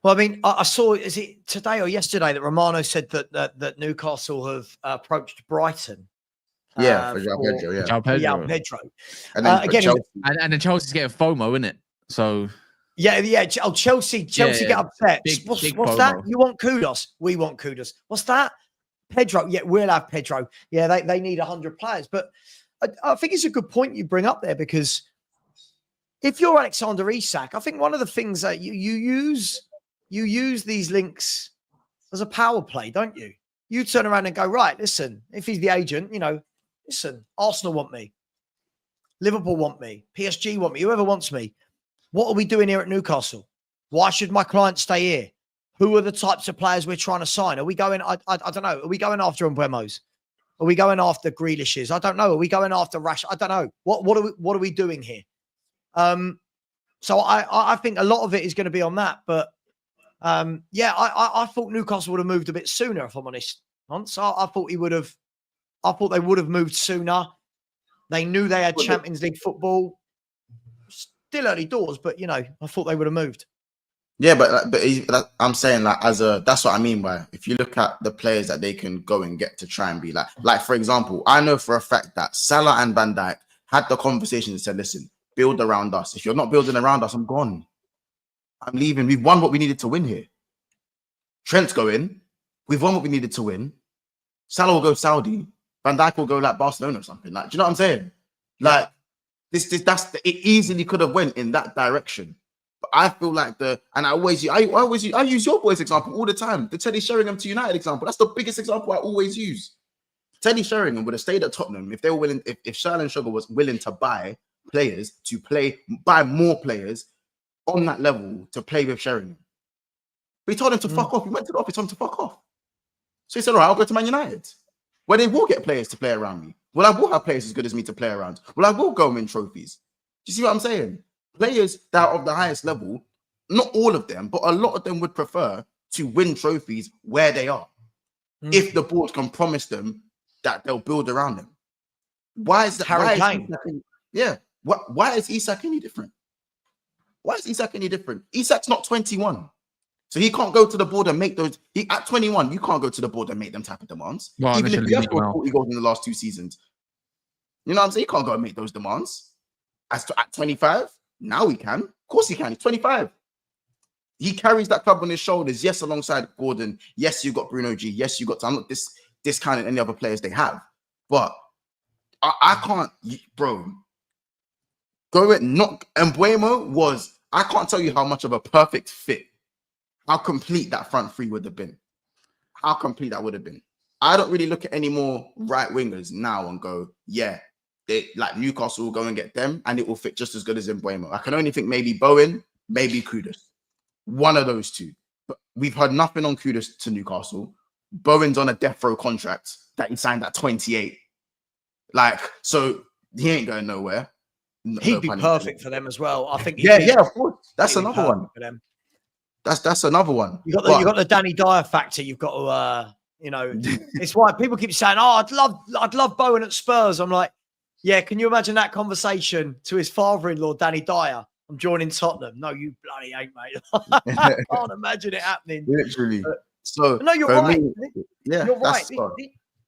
Well, I mean, I saw, is it today or yesterday that Romano said that Newcastle have approached Brighton. For Joao Pedro, Joao Pedro. Yeah, Pedro. And then again, Chelsea. And then Chelsea's getting FOMO, isn't it? So yeah. Oh, Chelsea get upset. What's that? FOMO. You want Kudus? We want Kudus. What's that? Pedro. Yeah, we'll have Pedro. Yeah, they need 100 players. But I think it's a good point you bring up there, because if you're Alexander Isak, I think one of the things that you use these links as a power play, don't you? You turn around and go, right, listen, if he's the agent, listen, Arsenal want me. Liverpool want me. PSG want me. Whoever wants me. What are we doing here at Newcastle? Why should my client stay here? Who are the types of players we're trying to sign? Are we going, I don't know. Are we going after Mbeumo's? Are we going after Grealish's? I don't know. Are we going after Rash? I don't know. What are we doing here? So I think a lot of it is going to be on that. But I thought Newcastle would have moved a bit sooner, if I'm honest. So I thought they would have moved sooner. They knew they had Champions League football. Still early doors, but I thought they would have moved. Yeah, but I'm saying, like, that's what I mean by, if you look at the players that they can go and get to try and be like for example, I know for a fact that Salah and Van Dijk had the conversation and said, listen, build around us. If you're not building around us, I'm gone. I'm leaving. We've won what we needed to win here. Trent's going. We've won what we needed to win. Salah will go Saudi. Van Dijk will go like Barcelona or something. Like, do you know what I'm saying? Like, it easily could have went in that direction. But I feel like I use your boys example all the time. The Teddy Sheringham to United example. That's the biggest example I always use. Teddy Sheringham would have stayed at Tottenham if they were willing, if Charlotte Sugar was willing to buy players buy more players on that level to play with Sheringham. But he told him to fuck off. He went to the office, told him to fuck off. So he said, all right, I'll go to Man United, where they will get players to play around me. Well, I will have players as good as me to play around. Well, I will go and win trophies. Do you see what I'm saying? Players that are of the highest level, not all of them, but a lot of them would prefer to win trophies where they are. If the board can promise them that they'll build around them. Why is that? Why is Isak any different? Why is Isak any different? Isak's not 21. So he can't go to the board and make those. At 21, you can't go to the board and make them type of demands. Well, Even if initially, he has you scored know. 40 goals in the last 2 seasons. You know what I'm saying? He can't go and make those demands. At 25, now he can. Of course he can. He's 25. He carries that club on his shoulders. Yes, alongside Gordon. Yes, you got Bruno G. Yes, you got. I'm not discounting any other players they have, but I can't, bro. Mbeumo was. I can't tell you how much of a perfect fit. How complete that front three would have been. How complete that would have been. I don't really look at any more right wingers now and go, yeah, like Newcastle will go and get them, and it will fit just as good as Mbeumo. I can only think maybe Bowen, maybe Kudus. One of those two. But we've heard nothing on Kudus to Newcastle. Bowen's on a death row contract that he signed at 28. Like, so he ain't going nowhere. He'd be perfect for them as well. I think. Yeah, of course. That's another one. For them. That's another one. You got the Danny Dyer factor. You've got to, it's why people keep saying, "Oh, I'd love Bowen at Spurs." I'm like, yeah. Can you imagine that conversation to his father-in-law, Danny Dyer? I'm joining Tottenham. No, you bloody ain't, mate. I can't imagine it happening. Literally. So no, you're right. You're right.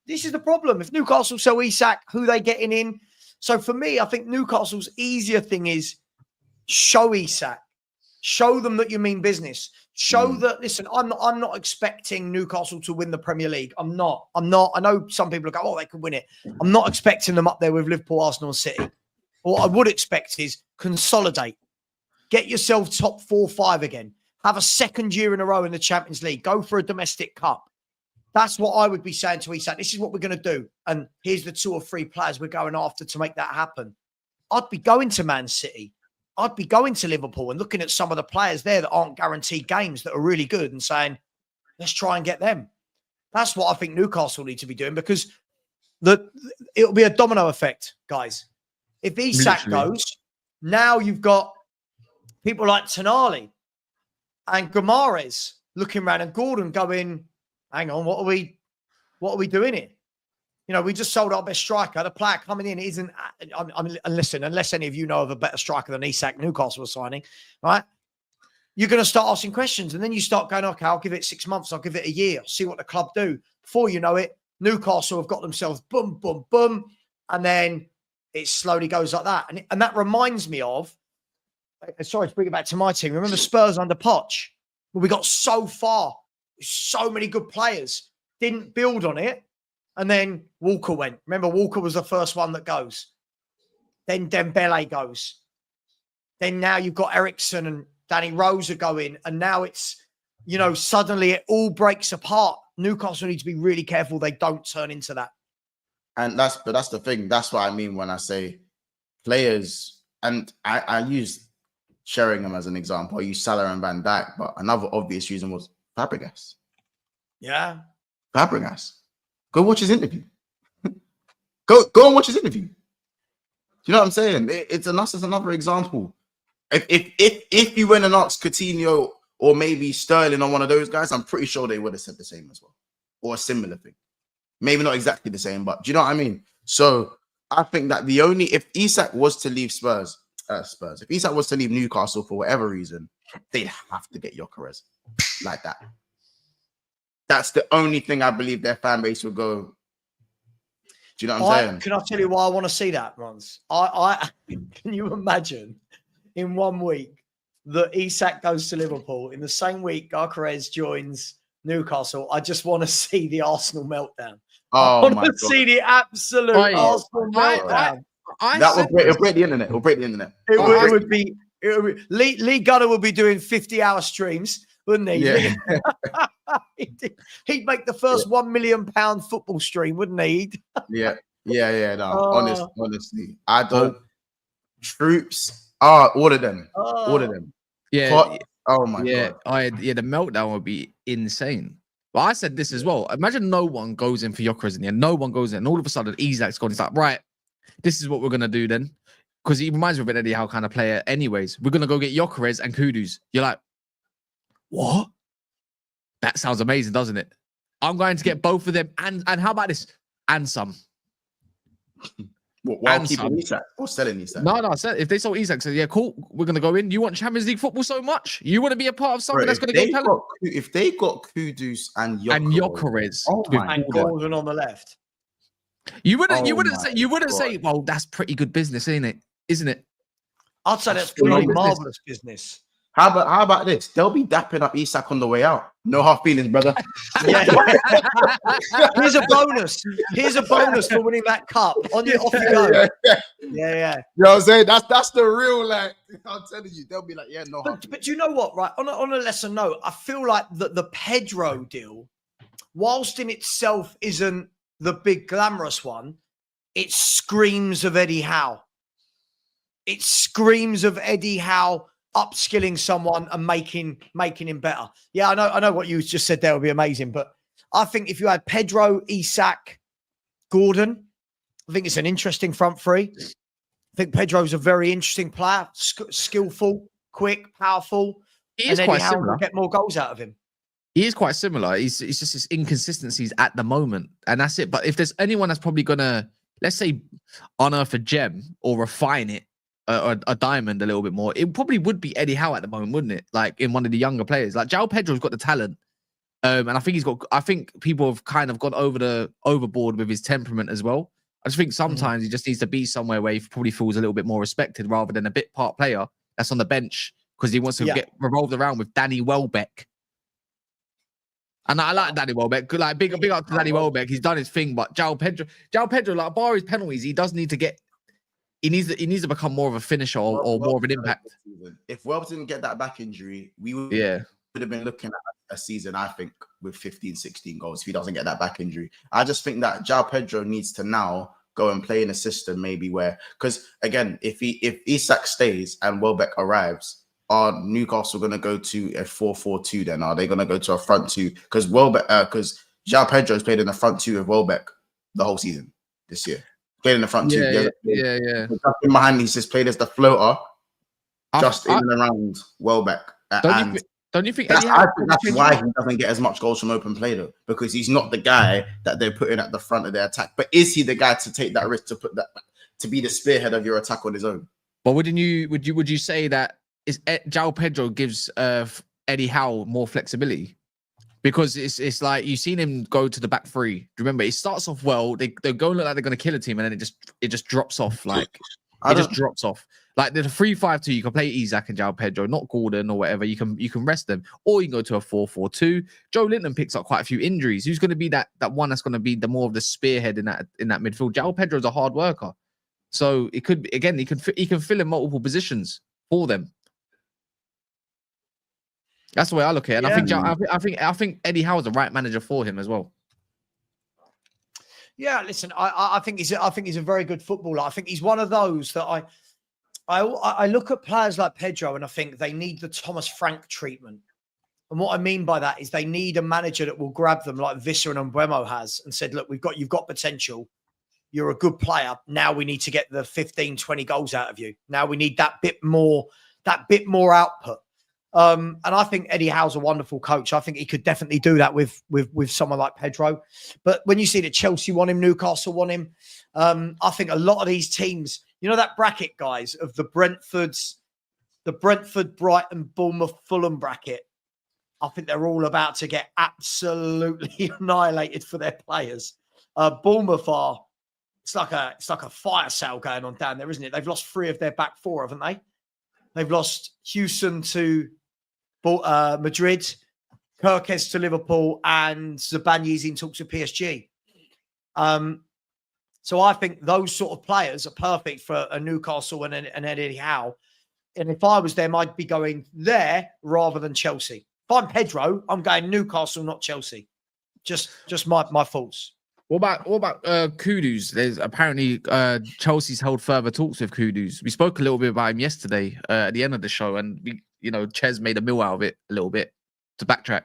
This is the problem. If Newcastle sell Isak, who they getting in? So for me, I think Newcastle's easier thing is show Isak. Show them that you mean business. Show that, listen, I'm not expecting Newcastle to win the Premier League. I'm not. I know some people go, oh, they could win it. I'm not expecting them up there with Liverpool, Arsenal, and City. What I would expect is consolidate. Get yourself top 4 or 5 again. Have a second year in a row in the Champions League. Go for a domestic cup. That's what I would be saying to Isak. This is what we're going to do. And here's the 2 or 3 players we're going after to make that happen. I'd be going to Man City. I'd be going to Liverpool and looking at some of the players there that aren't guaranteed games that are really good and saying, let's try and get them. That's what I think Newcastle need to be doing, because it'll be a domino effect, guys. If Isak goes, now you've got people like Tonali and Guimaraes looking around and Gordon going, hang on, what are we doing here? We just sold our best striker. The player coming in isn't. Listen, unless any of you know of a better striker than Isak Newcastle was signing, right? You're going to start asking questions, and then you start going, okay, I'll give it 6 months. I'll give it a year. I'll see what the club do. Before you know it, Newcastle have got themselves boom, boom, boom, and then it slowly goes like that. And that reminds me of, sorry to bring it back to my team. Remember Spurs under Poch? Well, we got so far, so many good players, didn't build on it. And then Walker went. Remember, Walker was the first one that goes. Then Dembele goes. Then now you've got Ericsson and Danny Rose are going. And now it's, suddenly it all breaks apart. Newcastle need to be really careful they don't turn into that. And that's the thing. That's what I mean when I say players. And I use Sheringham as an example. I use Salah and Van Dijk. But another obvious reason was Fabregas. Yeah. Fabregas. Go watch his interview. Go and watch his interview. Do you know what I'm saying? It's another example. If you went and asked Coutinho or maybe Sterling or one of those guys, I'm pretty sure they would have said the same as well, or a similar thing. Maybe not exactly the same, but do you know what I mean? So I think that if Isak was to leave if Isak was to leave Newcastle for whatever reason, they'd have to get Gyökeres like that. That's the only thing I believe their fan base will go. Do you know what I'm saying? Can I tell you why I want to see that, Rons? Can you imagine in 1 week that Isak goes to Liverpool, in the same week Gyökeres joins Newcastle? I just want to see the Arsenal meltdown. Oh, I want to see the absolute Arsenal meltdown. It'll break the internet. It'll break the internet. It would be. Lee Gunner would be doing 50-hour streams, wouldn't he? Yeah. He'd make the first £1 million football stream, wouldn't he? Yeah. No, honestly, I don't. Troops are all of them. All of them. Yeah. Oh my god. The meltdown would be insane. But I said this as well. Imagine no one goes in for Gyökeres in the end. No one goes in, and all of a sudden Isak's gone. It's like, right, this is what we're gonna do then, because he reminds me of an Eddie Howe kind of player. Anyways, we're gonna go get Gyökeres and Kudus. You're like, what? That sounds amazing, doesn't it? I'm going to get both of them, and how about this? And some. While And keeping some. Isak or selling Isak? No, I said if they sold Isak, said, yeah, cool, we're gonna go in. You want Champions League football so much? You want to be a part of something Bro, that's gonna get talent? if they got Kudus and And Gyökeres, Gyökeres oh with my And Gordon on the left. you wouldn't Oh my say, God. well, that's pretty good business, ain't it? Isn't it? I'd say that's Still no pretty business. marvelous business. How about this? They'll be dapping up Isak on the way out. No hard feelings, brother. Yeah. Here's a bonus. Here's a bonus for winning that cup. Off you go. Yeah. You know what I'm saying? That's the real, like, I'm telling you, they'll be like, yeah, no hard But you know what, right? On a lesser note, I feel like the Pedro deal, whilst in itself isn't the big glamorous one, it screams of Eddie Howe. It screams of Eddie Howe upskilling someone and making him better. Yeah, I know what you just said there would be amazing, but I think if you had Pedro, Isak, Gordon, I think it's an interesting front three. I think Pedro's a very interesting player, skillful, quick, powerful. He is and quite Eddie Howe similar. will get more goals out of him. He is quite similar. It's just his inconsistencies at the moment, and that's it. But if there's anyone that's probably gonna, let's say, unearth a gem or refine it, a diamond a little bit more, it probably would be Eddie Howe at the moment, wouldn't it? Like in one of the younger players, like Joao Pedro's got the talent, and I think people have kind of gone overboard with his temperament as well. I just think sometimes he just needs to be somewhere where he probably feels a little bit more respected rather than a bit part player that's on the bench because he wants to get revolved around with Danny Welbeck. And I like Danny Welbeck. Like big up to Danny Welbeck. He's done his thing, but Joao Pedro, like bar his penalties, he does need to get. He needs to become more of a finisher or more of an impact. If Wells didn't get that back injury, we would have been looking at a season, I think, with 15, 16 goals if he doesn't get that back injury. I just think that Joao Pedro needs to now go and play in a system maybe where, because again, if Isak stays and Welbeck arrives, are Newcastle going to go to a 4-4-2 then? Are they going to go to a front two? Because Joao Pedro's played in the front two with Welbeck the whole season this year. Played in the front two. Yeah. In behind, he's just played as the floater, just in and around Welbeck. Don't you think? I think that's why he doesn't get as much goals from open play though, because he's not the guy that they're putting at the front of their attack. But is he the guy to take that risk to be the spearhead of your attack on his own? But would you say that Joao Pedro gives Eddie Howe more flexibility? Because it's like you've seen him go to the back three. Do you remember? It starts off well. They go look like they're going to kill a team, and then it just drops off. Like it just drops off. Like the 3-5-2, you can play Isak and Joao Pedro, not Gordon or whatever. You can rest them, or you can go to a 4-4-2. Joe Linton picks up quite a few injuries. Who's going to be that one that's going to be the more of the spearhead in that midfield? Joao Pedro's a hard worker, so it could again he can fill in multiple positions for them. That's the way I look at it. And I think Eddie Howe's the right manager for him as well. Yeah, listen, I think he's a very good footballer. I think he's one of those that I look at players like Pedro and I think they need the Thomas Frank treatment. And what I mean by that is they need a manager that will grab them like Visser and Mbeumo has and said, look, you've got potential. You're a good player. Now we need to get the 15, 20 goals out of you. Now we need that bit more output. And I think Eddie Howe's a wonderful coach. I think he could definitely do that with someone like Pedro. But when you see that Chelsea want him, Newcastle want him, I think a lot of these teams, you know, that bracket, guys, of the Brentford, Brighton, Bournemouth, Fulham bracket, I think they're all about to get absolutely annihilated for their players. Bournemouth it's like a fire sale going on down there, isn't it? They've lost 3 of their back 4, haven't they? They've lost Houston to Madrid, Kirkes to Liverpool, and Zabanyi's in talks with PSG. So I think those sort of players are perfect for a Newcastle and an Eddie Howe. And if I was them, I'd be going there rather than Chelsea. If I'm Pedro, I'm going Newcastle, not Chelsea. Just my thoughts. What about Kudus? There's apparently Chelsea's held further talks with Kudus. We spoke a little bit about him yesterday at the end of the show, and Ches made a meal out of it a little bit to backtrack.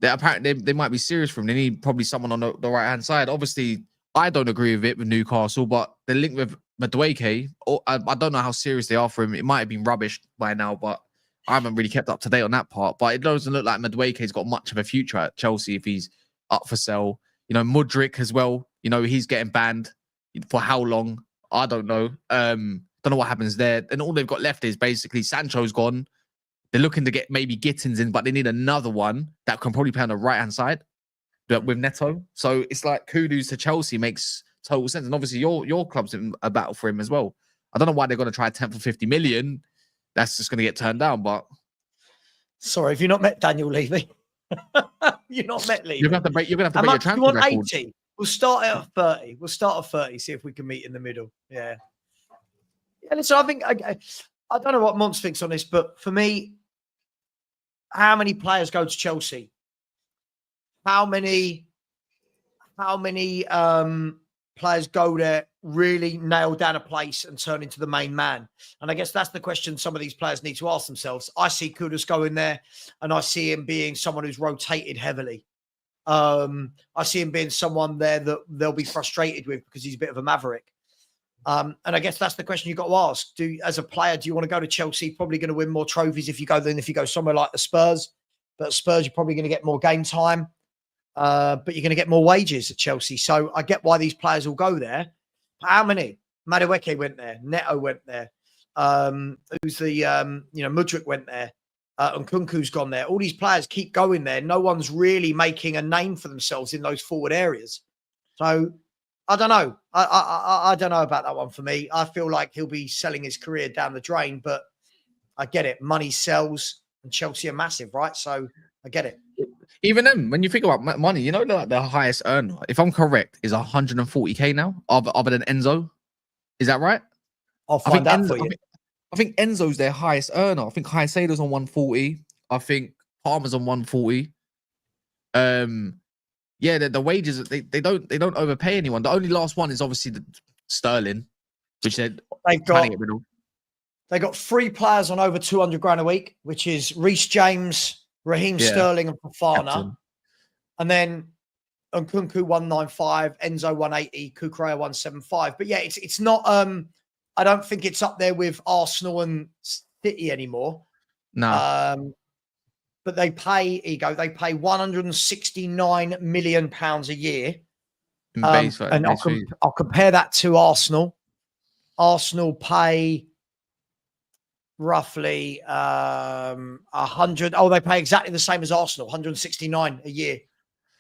They might be serious for him. They need probably someone on the right hand side. Obviously, I don't agree with it with Newcastle, but the link with Madueke, I don't know how serious they are for him. It might have been rubbish by now, but I haven't really kept up to date on that part. But it doesn't look like Madueke's got much of a future at Chelsea if he's up for sale. Mudryk as well. He's getting banned. For how long? I don't know. Don't know what happens there. And all they've got left is basically Sancho's gone. They're looking to get maybe Gittins in, but they need another one that can probably play on the right-hand side with Neto. So it's like Kudus to Chelsea makes total sense. And obviously your club's in a battle for him as well. I don't know why they're going to try 10 for 50 million. That's just going to get turned down. But sorry, have you not met Daniel Levy? You've not met Levy. You're going to have to How break your much do you transfer want? record. 80. We'll start at 30. We'll start at 30. See if we can meet in the middle. Yeah. Yeah. Listen, I think I don't know what Mons thinks on this, but for me, how many players go to Chelsea? How many players go there, really nail down a place and turn into the main man? And I guess that's the question some of these players need to ask themselves. I see Kudus going there, and I see him being someone who's rotated heavily. I see him being someone there that they'll be frustrated with because he's a bit of a maverick. And I guess that's the question you've got to ask. As a player, do you want to go to Chelsea? Probably going to win more trophies if you go than if you go somewhere like the Spurs. But at Spurs, you're probably going to get more game time. But you're going to get more wages at Chelsea. So I get why these players will go there. How many? Madueke went there. Neto went there. Mudryk went there. And Nkunku's gone there. All these players keep going there. No one's really making a name for themselves in those forward areas. So I don't know. I don't know about that one for me. I feel like he'll be selling his career down the drain, but I get it. Money sells, and Chelsea are massive, right? So I get it. Even then, when you think about money, you know, like the highest earner, if I'm correct, is 140k now, other than Enzo. Is that right? I'll find out for you. I think Enzo's their highest earner. I think Caicedo's on 140. I think Palmer's on 140. Yeah, the wages they don't overpay anyone. The only last one is obviously the Sterling, which they've got 3 players on over 200 grand a week, which is Reece James, Raheem Sterling, and Fofana. Captain. And then Nkunku 195, Enzo 180, Kukurea 175. But yeah, it's not. I don't think it's up there with Arsenal and City anymore. No. But they pay, they pay £169 million a year. And I'll compare that to Arsenal. Arsenal pay roughly 100. Oh, they pay exactly the same as Arsenal, 169 a year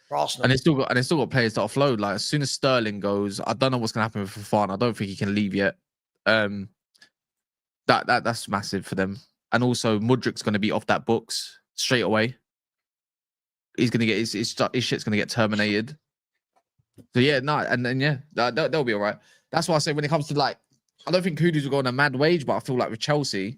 for Arsenal. And they still got players to offload. Like as soon as Sterling goes, I don't know what's gonna happen with Fofana. I don't think he can leave yet. That's massive for them. And also Mudryk's going to be off that books straight away. He's going to get his shit's going to get terminated. So yeah, no, and then yeah, they'll be all right. That's why I say when it comes to like, I don't think Kudus will go on a mad wage, but I feel like with Chelsea,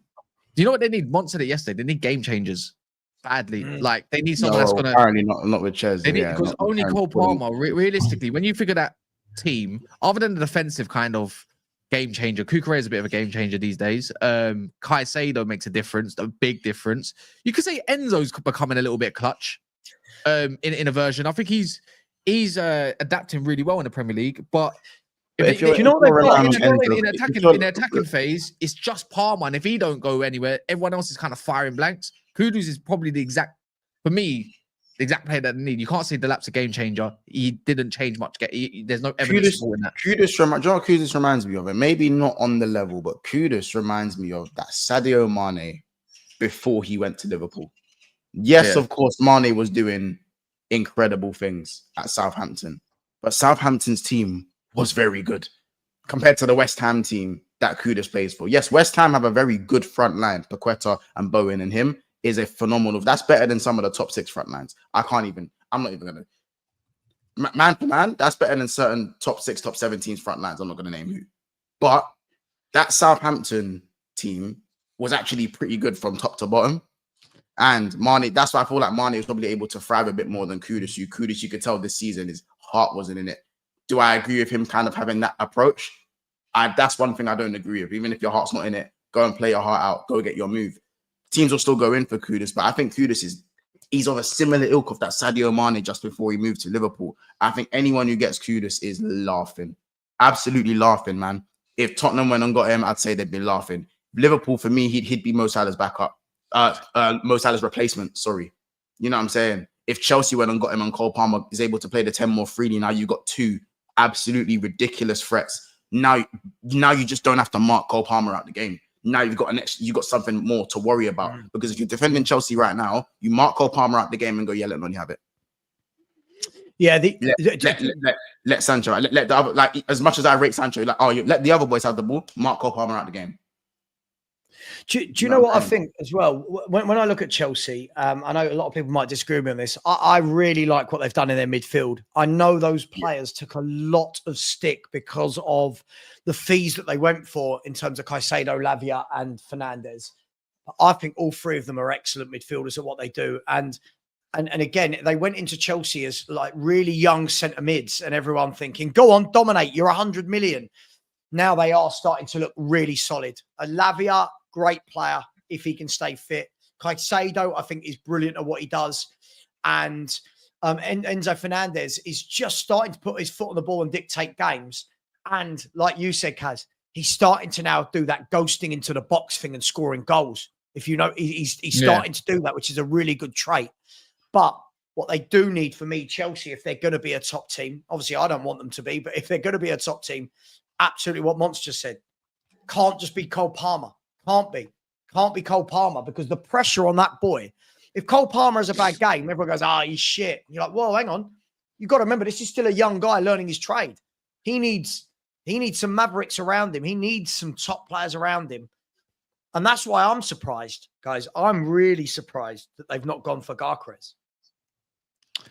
do you know what they need? Mont said it yesterday. They need game changers badly. Like they need someone that's going to apparently not with Chelsea. Because only Cole Palmer, realistically, when you figure that team, other than the defensive kind of game changer. Kukurea is a bit of a game changer these days. Caicedo makes a difference, a big difference. You could say Enzo's becoming a little bit clutch in a version. I think he's adapting really well in the Premier League. But in the attacking phase, it's just Palmer. And if he don't go anywhere, everyone else is kind of firing blanks. Kudus is probably the exact player that they need. You can't say Delap's a game changer. He didn't change much. There's no evidence for that. Kudus reminds me of it. Maybe not on the level, but Kudus reminds me of that Sadio Mane before he went to Liverpool. Yes, of course, Mane was doing incredible things at Southampton, but Southampton's team was very good compared to the West Ham team that Kudus plays for. Yes, West Ham have a very good front line. Paqueta and Bowen and him is a phenomenal. That's better than some of the top 6 front lines. I'm not even going to. Man for man, that's better than certain top 6, top 7 teams front lines. I'm not going to name who. But that Southampton team was actually pretty good from top to bottom. And Mane, that's why I feel like Mane was probably able to thrive a bit more than Kudus. Kudus, you could tell this season his heart wasn't in it. Do I agree with him kind of having that approach? That's one thing I don't agree with. Even if your heart's not in it, go and play your heart out. Go get your move. Teams will still go in for Kudus, but I think Kudus he's of a similar ilk of that Sadio Mane just before he moved to Liverpool. I think anyone who gets Kudus is laughing. Absolutely laughing, man. If Tottenham went and got him, I'd say they'd be laughing. Liverpool, for me, he'd be Mo Salah's backup. Mo Salah's replacement, sorry. You know what I'm saying? If Chelsea went and got him and Cole Palmer is able to play the 10 more freely, now you got 2 absolutely ridiculous threats. Now you just don't have to mark Cole Palmer out the game. Now you've got something more to worry about. Because if you're defending Chelsea right now, you mark Cole Palmer out the game and go, yeah, let Noni have it. Yeah, let Sancho, let the other, like, as much as I rate Sancho, like, let the other boys have the ball, mark Cole Palmer out the game. Do you know what I think as well? When I look at Chelsea, I know a lot of people might disagree with me on this. I really like what they've done in their midfield. I know those players took a lot of stick because of the fees that they went for in terms of Caicedo, Lavia, and Fernandez. I think all three of them are excellent midfielders at what they do. And again, they went into Chelsea as like really young centre mids, and everyone thinking, "Go on, dominate. You're 100 million." Now they are starting to look really solid. Lavia, great player if he can stay fit. Caicedo, I think, is brilliant at what he does. And Enzo Fernandez is just starting to put his foot on the ball and dictate games. And like you said, Kaz, he's starting to now do that ghosting into the box thing and scoring goals. If you know, he's starting to do that, which is a really good trait. But what they do need for me, Chelsea, if they're going to be a top team, obviously I don't want them to be, but if they're going to be a top team, absolutely what Monster said, can't just be Cole Palmer. Can't be Cole Palmer, because the pressure on that boy, if Cole Palmer has a bad game, everyone goes, he's shit. And you're like, whoa, hang on. You've got to remember, this is still a young guy learning his trade. He needs some mavericks around him. He needs some top players around him. And that's why I'm surprised, guys. I'm really surprised that they've not gone for Garcrez.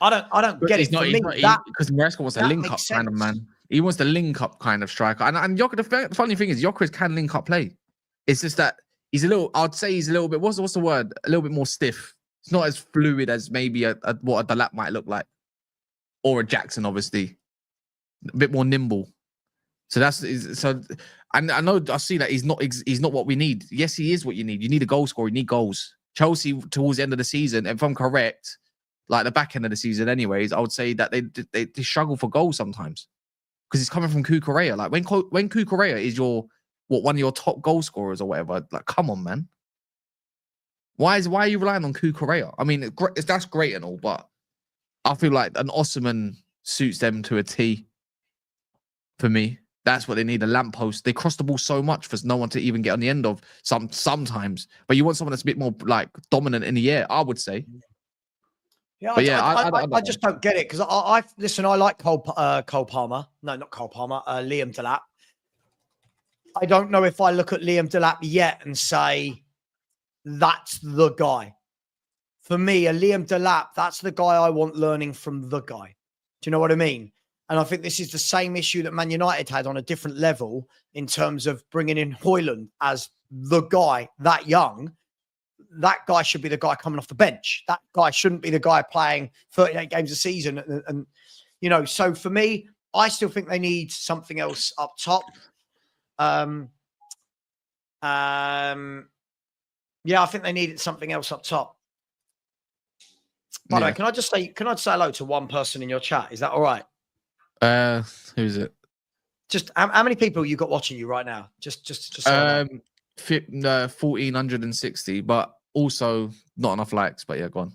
I don't get it. Because Maresca wants a link-up kind of man. He wants the link-up kind of striker. And the funny thing is, Gyökeres can link-up play. It's just that he's a little bit, what's the word? A little bit more stiff. It's not as fluid as maybe what a Delap might look like. Or a Jackson, obviously. A bit more nimble. And I know I see that he's not what we need. Yes, he is what you need. You need a goal scorer. You need goals. Chelsea towards the end of the season, if I'm correct, like the back end of the season, anyways, I would say that they struggle for goals sometimes because it's coming from Cucurella. Like when Cucurella is one of your top goal scorers or whatever. Like, come on, man. Why are you relying on Cucurella? I mean, that's great and all, but I feel like an Osimhen suits them to a T. For me, that's what they need, a lamppost. They cross the ball so much for no one to even get on the end of sometimes. But you want someone that's a bit more like dominant in the air, I would say. Yeah, I just don't get it because I listen. I like Cole Palmer. No, not Cole Palmer. Liam Delap. I don't know if I look at Liam Delap yet and say that's the guy. For me, a Liam Delap, that's the guy I want learning from the guy. Do you know what I mean? And I think this is the same issue that Man United had on a different level in terms of bringing in Højlund as the guy that young. That guy should be the guy coming off the bench. That guy shouldn't be the guy playing 38 games a season. And you know, so for me, I still think they need something else up top. Yeah, I think they needed something else up top. By the way, can I just say hello to one person in your chat? Is that all right? Who is it? Just how many people you got watching you right now? Just 1,460, but also not enough likes. But yeah, go on.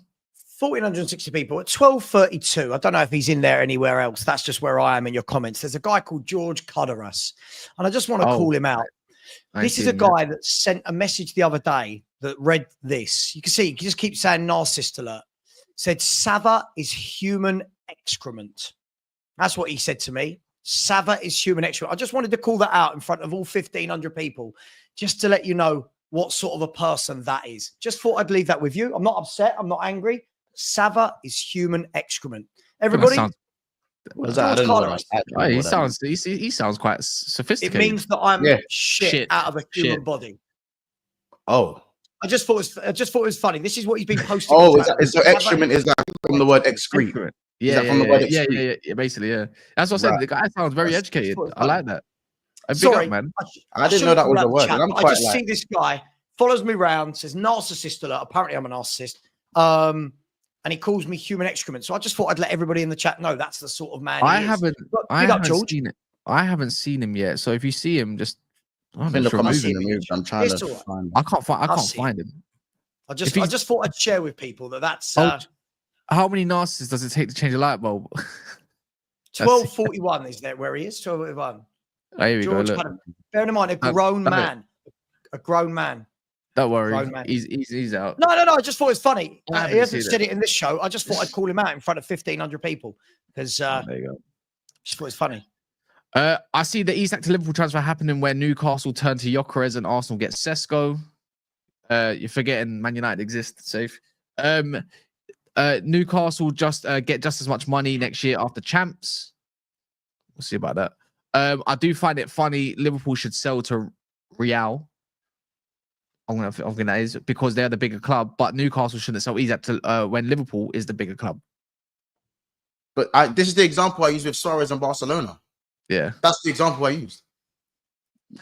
1,460 people at 12:32. I don't know if he's in there anywhere else. That's just where I am in your comments. There's a guy called George Cuderas, and I just want to call him out. This is a guy that sent a message the other day that read this. You can see, he just keeps saying narcissist alert. Said, Sava is human excrement. That's what he said to me. Sava is human excrement. I just wanted to call that out in front of all 1,500 people, just to let you know what sort of a person that is. Just thought I'd leave that with you. I'm not upset. I'm not angry. Sava is human excrement. Everybody. What is that? I don't know. He sounds quite sophisticated. It means that I'm shit out of a human body. Oh. I just thought it was funny. This is what he's been posting. Oh, so excrement is like from the word excrete. Yeah, basically, yeah. That's what I said. Right. The guy sounds very educated. I like that. Sorry, man. I didn't know that was a word. I just see this guy follows me around, says narcissist alert. Apparently, I'm a narcissist. And he calls me human excrement. So I just thought I'd let everybody in the chat know that's the sort of man he is. I haven't seen it. I haven't seen him yet. So if you see him, just I'm trying to find him. I can't find him. I just thought I'd share with people that's how many narcissists does it take to change a light bulb? 12:41 is that where he is? 12:41. Oh, here we George go. Look. Cuddon. Bearing in mind, a grown done it. man. A grown man. Don't worry. Grown man. He's out. No. I just thought it was funny. I haven't He hasn't seen said it in this show. I just thought I'd call him out in front of 1,500 people because There you go. just thought it was funny. I see the Isak to Liverpool transfer happening where Newcastle turn to Gyökeres and Arsenal get Sesko. You're forgetting Man United exists. Safe. Newcastle just get just as much money next year after champs. We'll see about that. I do find it funny. Liverpool should sell to Real. I'm gonna think that is because they're the bigger club, but Newcastle shouldn't sell Isak to when Liverpool is the bigger club. But this is the example I used with Suarez and Barcelona. Yeah, That's the example I used.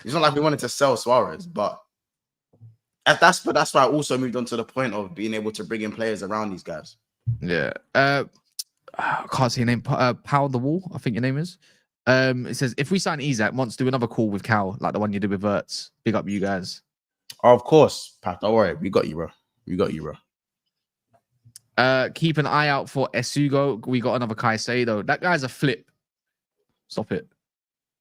It's not like we wanted to sell Suarez, but that's why I also moved on to the point of being able to bring in players around these guys. yeah. I can't see your name. Power the Wall, I think your name is. It says if we sign Isak, once do another call with Cal, like the one you did with Verts. Big up you guys. Of course, Pat. Don't worry, we got you, bro. Keep an eye out for Esugo. We got another Caicedo. That guy's a flip. Stop it.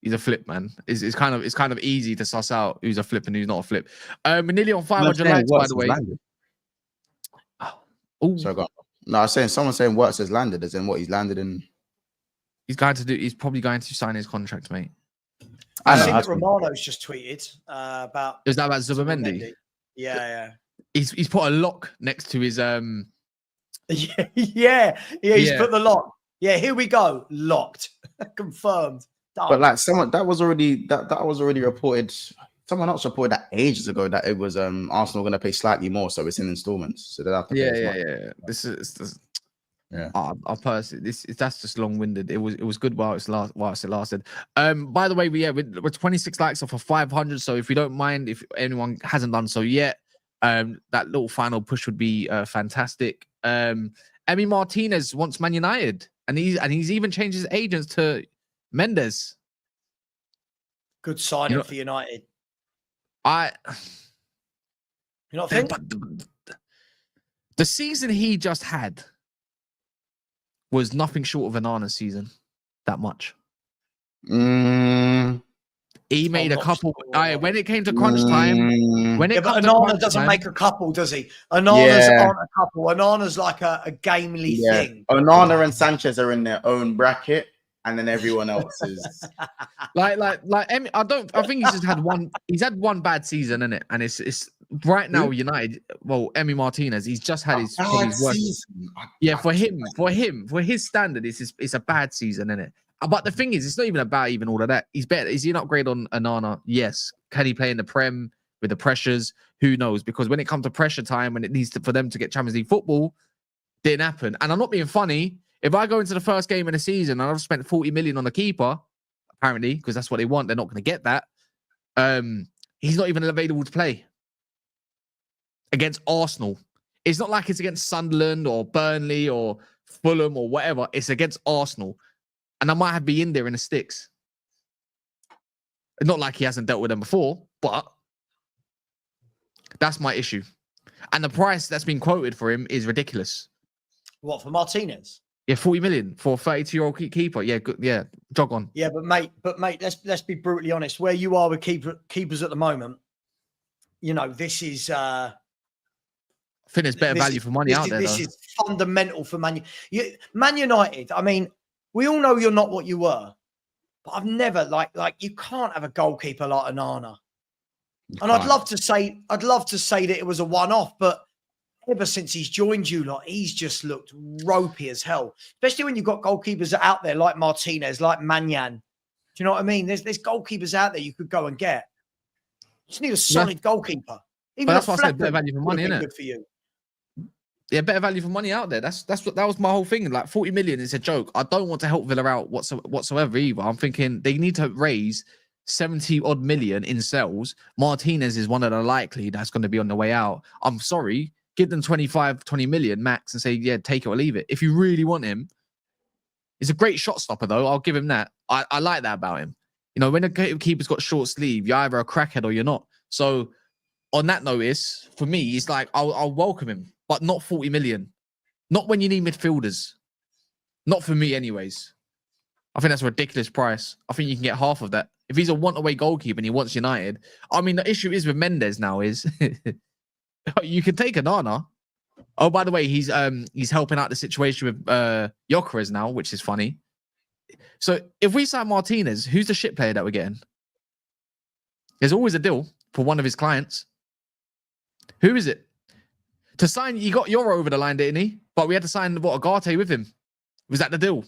He's a flip, man. It's kind of easy to suss out who's a flip and who's not a flip. We're nearly on 500 likes, by the way. Oh, So I got no. I was saying someone saying Works has landed, as in what he's landed in. he's probably going to sign his contract, mate. I know, think that's that Romano's just tweeted about. Is that about Zubimendi? Yeah. He's put a lock next to his Yeah. He's Yeah. put the lock. Yeah, here we go. Locked. Confirmed. Done. But like someone that was already reported. Someone else reported that ages ago that it was Arsenal going to pay slightly more, so it's in installments. So they have to pay as much. yeah. This is Yeah. I personally, that's just long-winded. It was good while it lasted. By the way, we're 26 likes off of 500. So if you don't mind, if anyone hasn't done so yet, that little final push would be fantastic. Emi Martinez wants Man United, and he's even changed his agents to Mendes. Good signing You know- for United. You not think? but the season he just had was nothing short of an Anana season. That much. He made a not couple. sure. When it came to crunch time, when it Yeah, but comes to Anana crunch doesn't time, make a couple, does he? Anana's Yeah. aren't a couple. Anana's like a gamely thing. Onana and Sanchez are in their own bracket, and then everyone else is. like Emi, I think he's just had one. He's had one bad season in it, and it's right now United. Well, Emi Martinez, he's just had his probably his worst. Yeah, for his standard, it's a bad season, isn't it? But the thing is, it's not even about even all of that. He's better. Is he an upgrade on Anana? Yes. Can he play in the Prem with the pressures? Who knows? Because when it comes to pressure time, when it needs for them to get Champions League football, didn't happen. And I'm not being funny. If I go into the first game of the season and I've spent 40 million on a keeper, apparently, because that's what they want, they're not going to get that. He's not even available to play against Arsenal. It's not like it's against Sunderland or Burnley or Fulham or whatever. It's against Arsenal. And I might have been in there in the sticks. Not like he hasn't dealt with them before, but that's my issue. And the price that's been quoted for him is ridiculous. What, for Martinez? Yeah, 40 million for a 32-year-old keeper. Yeah, good. Yeah, jog on. Yeah, but mate, let's be brutally honest. Where you are with keepers at the moment, you know, this is I think there's better value for money out there. This is fundamental for Man United. I mean, we all know you're not what you were, but I've never like you can't have a goalkeeper like Onana. And I'd love to say that it was a one-off, but ever since he's joined you, like he's just looked ropey as hell. Especially when you've got goalkeepers out there like Martinez, like Manyan. Do you know what I mean? There's goalkeepers out there you could go and get. You just need a solid goalkeeper. Even that's what I said, better value for money, innit? Good for you. Yeah, better value for money out there. That was my whole thing. Like 40 million is a joke. I don't want to help Villa out whatsoever either. I'm thinking they need to raise 70 odd million in sales. Martinez is one of the likely that's going to be on the way out. I'm sorry. Give them 20 million max and say, yeah, take it or leave it. If you really want him, he's a great shot stopper though. I'll give him that. I like that about him. You know, when a keeper's got short sleeve, you're either a crackhead or you're not. So on that notice, for me, it's like I'll welcome him, but not 40 million. Not when you need midfielders. Not for me, anyways. I think that's a ridiculous price. I think you can get half of that. If he's a want-away goalkeeper and he wants United, I mean, the issue is with Mendes now is you can take Onana. Oh, by the way, he's helping out the situation with Gyökeres now, which is funny. So if we sign Martinez, who's the shit player that we're getting? There's always a deal for one of his clients. Who is it? To sign, you got Euro over the line, didn't he? But we had to sign Agate with him. Was that the deal?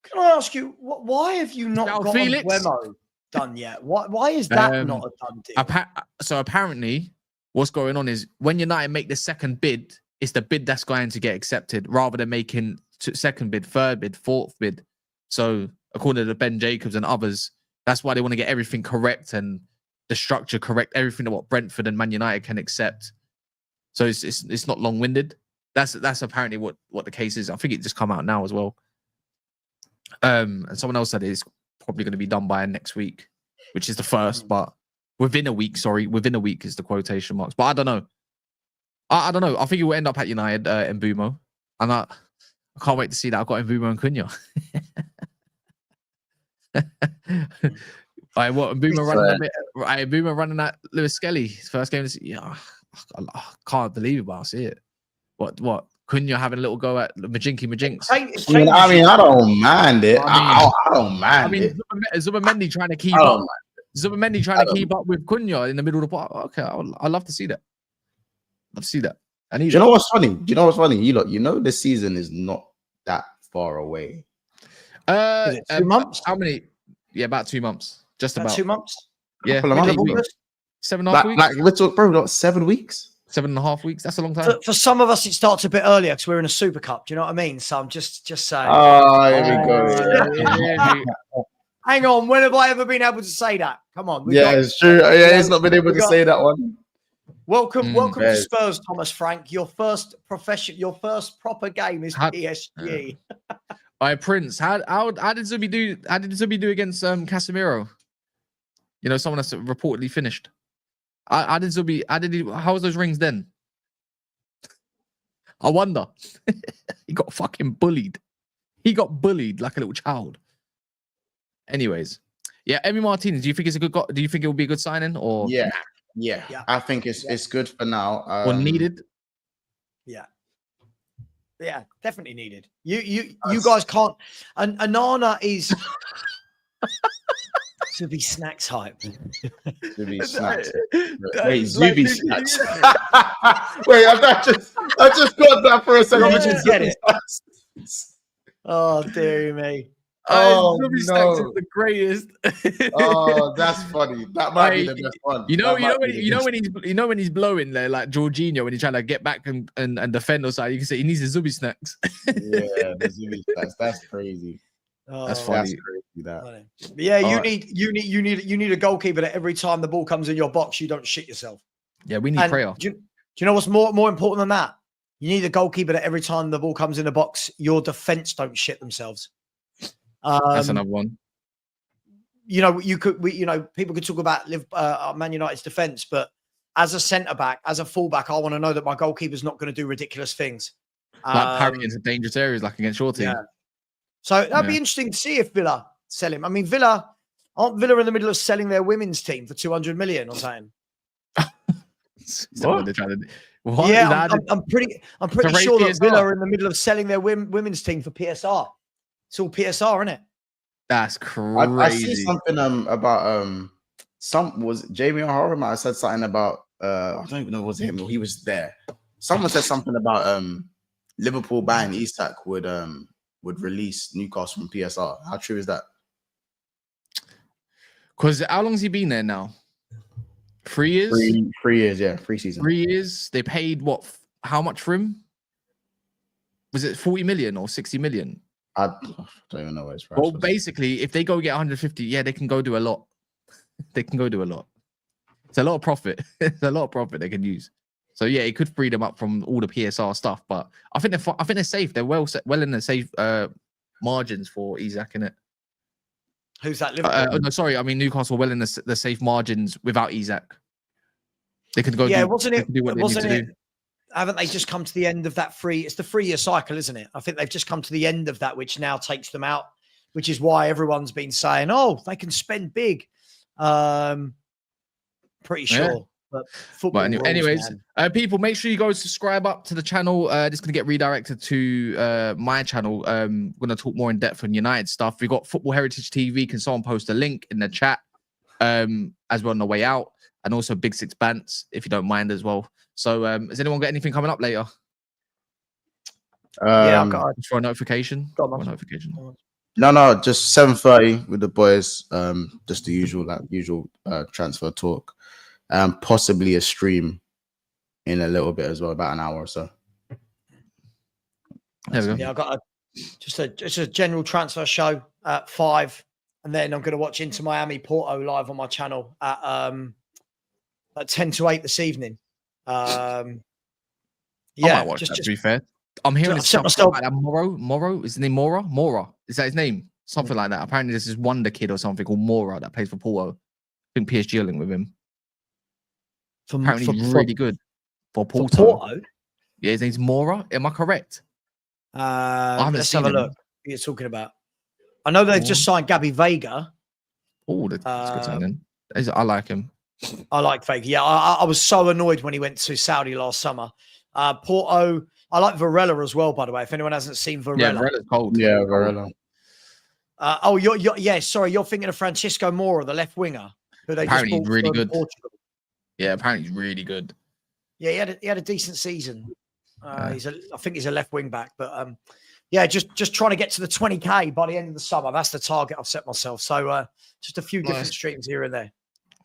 Can I ask you, why have you not Joao got Felix? Wemo done yet? Why is that not a done deal? So apparently, what's going on is when United make the second bid, it's the bid that's going to get accepted rather than making second bid, third bid, fourth bid. So according to Ben Jacobs and others, that's why they want to get everything correct and the structure correct, everything that what Brentford and Man United can accept. So it's not long-winded. That's apparently what the case is. I think it just come out now as well. And someone else said it's probably going to be done by next week, which is the first, but within a week is the quotation marks. But I don't know. I don't know. I think it will end up at United in Mbumo. And I can't wait to see that. I've got Mbumo and Cunha. Mbumo running that Lewis Skelly first game. Yeah, I can't believe it, but I'll see it. What? Cunha having a little go at Majinky. I mean, I don't mind it. I don't mind it. Zubimendi trying to keep up. Zubimendi trying to keep up with Cunha in the middle of the park. Okay, I'd love to see that. Love to see that. Do you know what's funny? You know the season is not that far away. 2 months? How many? Yeah, about 2 months. Just about 2 months. Yeah, 8 weeks. 7.5 weeks. Like we're talking, bro, not 7 weeks. 7.5 weeks. That's a long time. For some of us, it starts a bit earlier because we're in a Super Cup. Do you know what I mean? So I'm just saying. Oh, here we go. Hang on. When have I ever been able to say that? Come on. It's true. Yeah, he's not been able to say that one. Welcome to Spurs, Thomas Frank. Your first proper game is PSG. All right, Prince. How did Zubi do? How did Zubi do against Casemiro? You know, someone that's reportedly finished. How was those rings then? I wonder. He got fucking bullied. He got bullied like a little child. Anyways, yeah, Emi Martinez. Do you think it's a good? Do you think it will be a good signing or? Yeah. I think it's good for now. Or needed. Yeah, definitely needed. You guys can't. And Onana is to be snacks hype. Zubi snacks. Wait, Zubi snacks. Wait, I just got that for a second. You just get it. Oh dear me. Oh, Zubi snacks is the greatest. Oh, that's funny. That might be the best one. You know when he's blowing there, like Jorginho, when he's trying to get back and defend or something, you can say he needs the Zubi snacks. Yeah, the Zubi snacks. That's crazy. That's funny. That's crazy. That. Yeah, you need a goalkeeper that every time the ball comes in your box, you don't shit yourself. Yeah, we need prayer. Do you know what's more important than that? You need a goalkeeper that every time the ball comes in the box, your defense don't shit themselves. That's another one. You know, people could talk about Man United's defense, but as a centre back, as a fullback, I want to know that my goalkeeper's not going to do ridiculous things. Like parrying into dangerous areas, like against your team. Yeah. So that'd be interesting to see if Villa sell him. I mean, aren't Villa in the middle of selling their women's team for 200 million or something? What they're trying to do? What? Yeah, I'm pretty sure that Villa are in the middle of selling their women's team for PSR. It's all PSR, isn't it? That's crazy. I see something about was Jamie O'Hara might have said something about I don't even know if it was him or he was there. Someone said something about Liverpool buying Isak would release Newcastle from PSR. How true is that? Because how long's he been there now? 3 years? 3 years, yeah. 3 seasons. 3 years. They paid what? How much for him? Was it 40 million or 60 million? I don't even know what it's right. Well, basically, if they go get 150, yeah, they can go do a lot. They can go do a lot. It's a lot of profit. It's a lot of profit they can use. So yeah, it could free them up from all the PSR stuff. But I think they're safe. They're well in the safe margins for Isak, innit? Who's that? Liverpool? No, sorry. I mean Newcastle well in the safe margins without Isak. They could go. Yeah, do what they need to do. haven't they just come to the end of that it's the 3-year cycle, isn't it? I think they've just come to the end of that, which now takes them out, which is why everyone's been saying, oh, they can spend big. Pretty sure. Yeah. But football anyways, man. people, make sure you go subscribe up to the channel. This is going to get redirected to my channel. We're going to talk more in depth on United stuff. We got Football Heritage TV. Can someone post a link in the chat as we're on the way out? And also Big Six Bants, if you don't mind as well. So has anyone got anything coming up later? Yeah, I've got for a notification. got For a notification. No, just 7:30 with the boys. Just the usual transfer talk. Possibly a stream in a little bit as well, about an hour or so. There we go. Yeah, I've got just a general transfer show at 5, and then I'm going to watch Inter Miami Porto live on my channel at 10 to 8 this evening. I might watch that, to be fair. I'm hearing something about that Moro. Is his name Mora? Mora. Is that his name? Something like that. Apparently, there's this wonder kid or something called Mora that plays for Porto. I think PSG are linked with him. Apparently, he's really good for Porto. For Porto? Yeah, his name's Mora. Am I correct? Let's have a look. Who you're talking about? I know they've just signed Gabby Vega. Oh, that's good signing. I like him. I like Vega. Yeah, I was so annoyed when he went to Saudi last summer. Porto. I like Varela as well, by the way. If anyone hasn't seen Varela. Yeah, Varela's cold. Yeah, Varela. You're thinking of Francisco Mora, the left winger, who they apparently just bought really from good. Portugal. Yeah, apparently he's really good. Yeah, he had a decent season. I think he's a left wing back, but yeah, just trying to get to the 20K by the end of the summer. That's the target I've set myself. So just a few different streams here and there.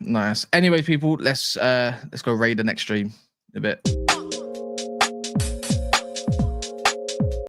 Nice. Anyways, people, let's go raid the next stream a bit.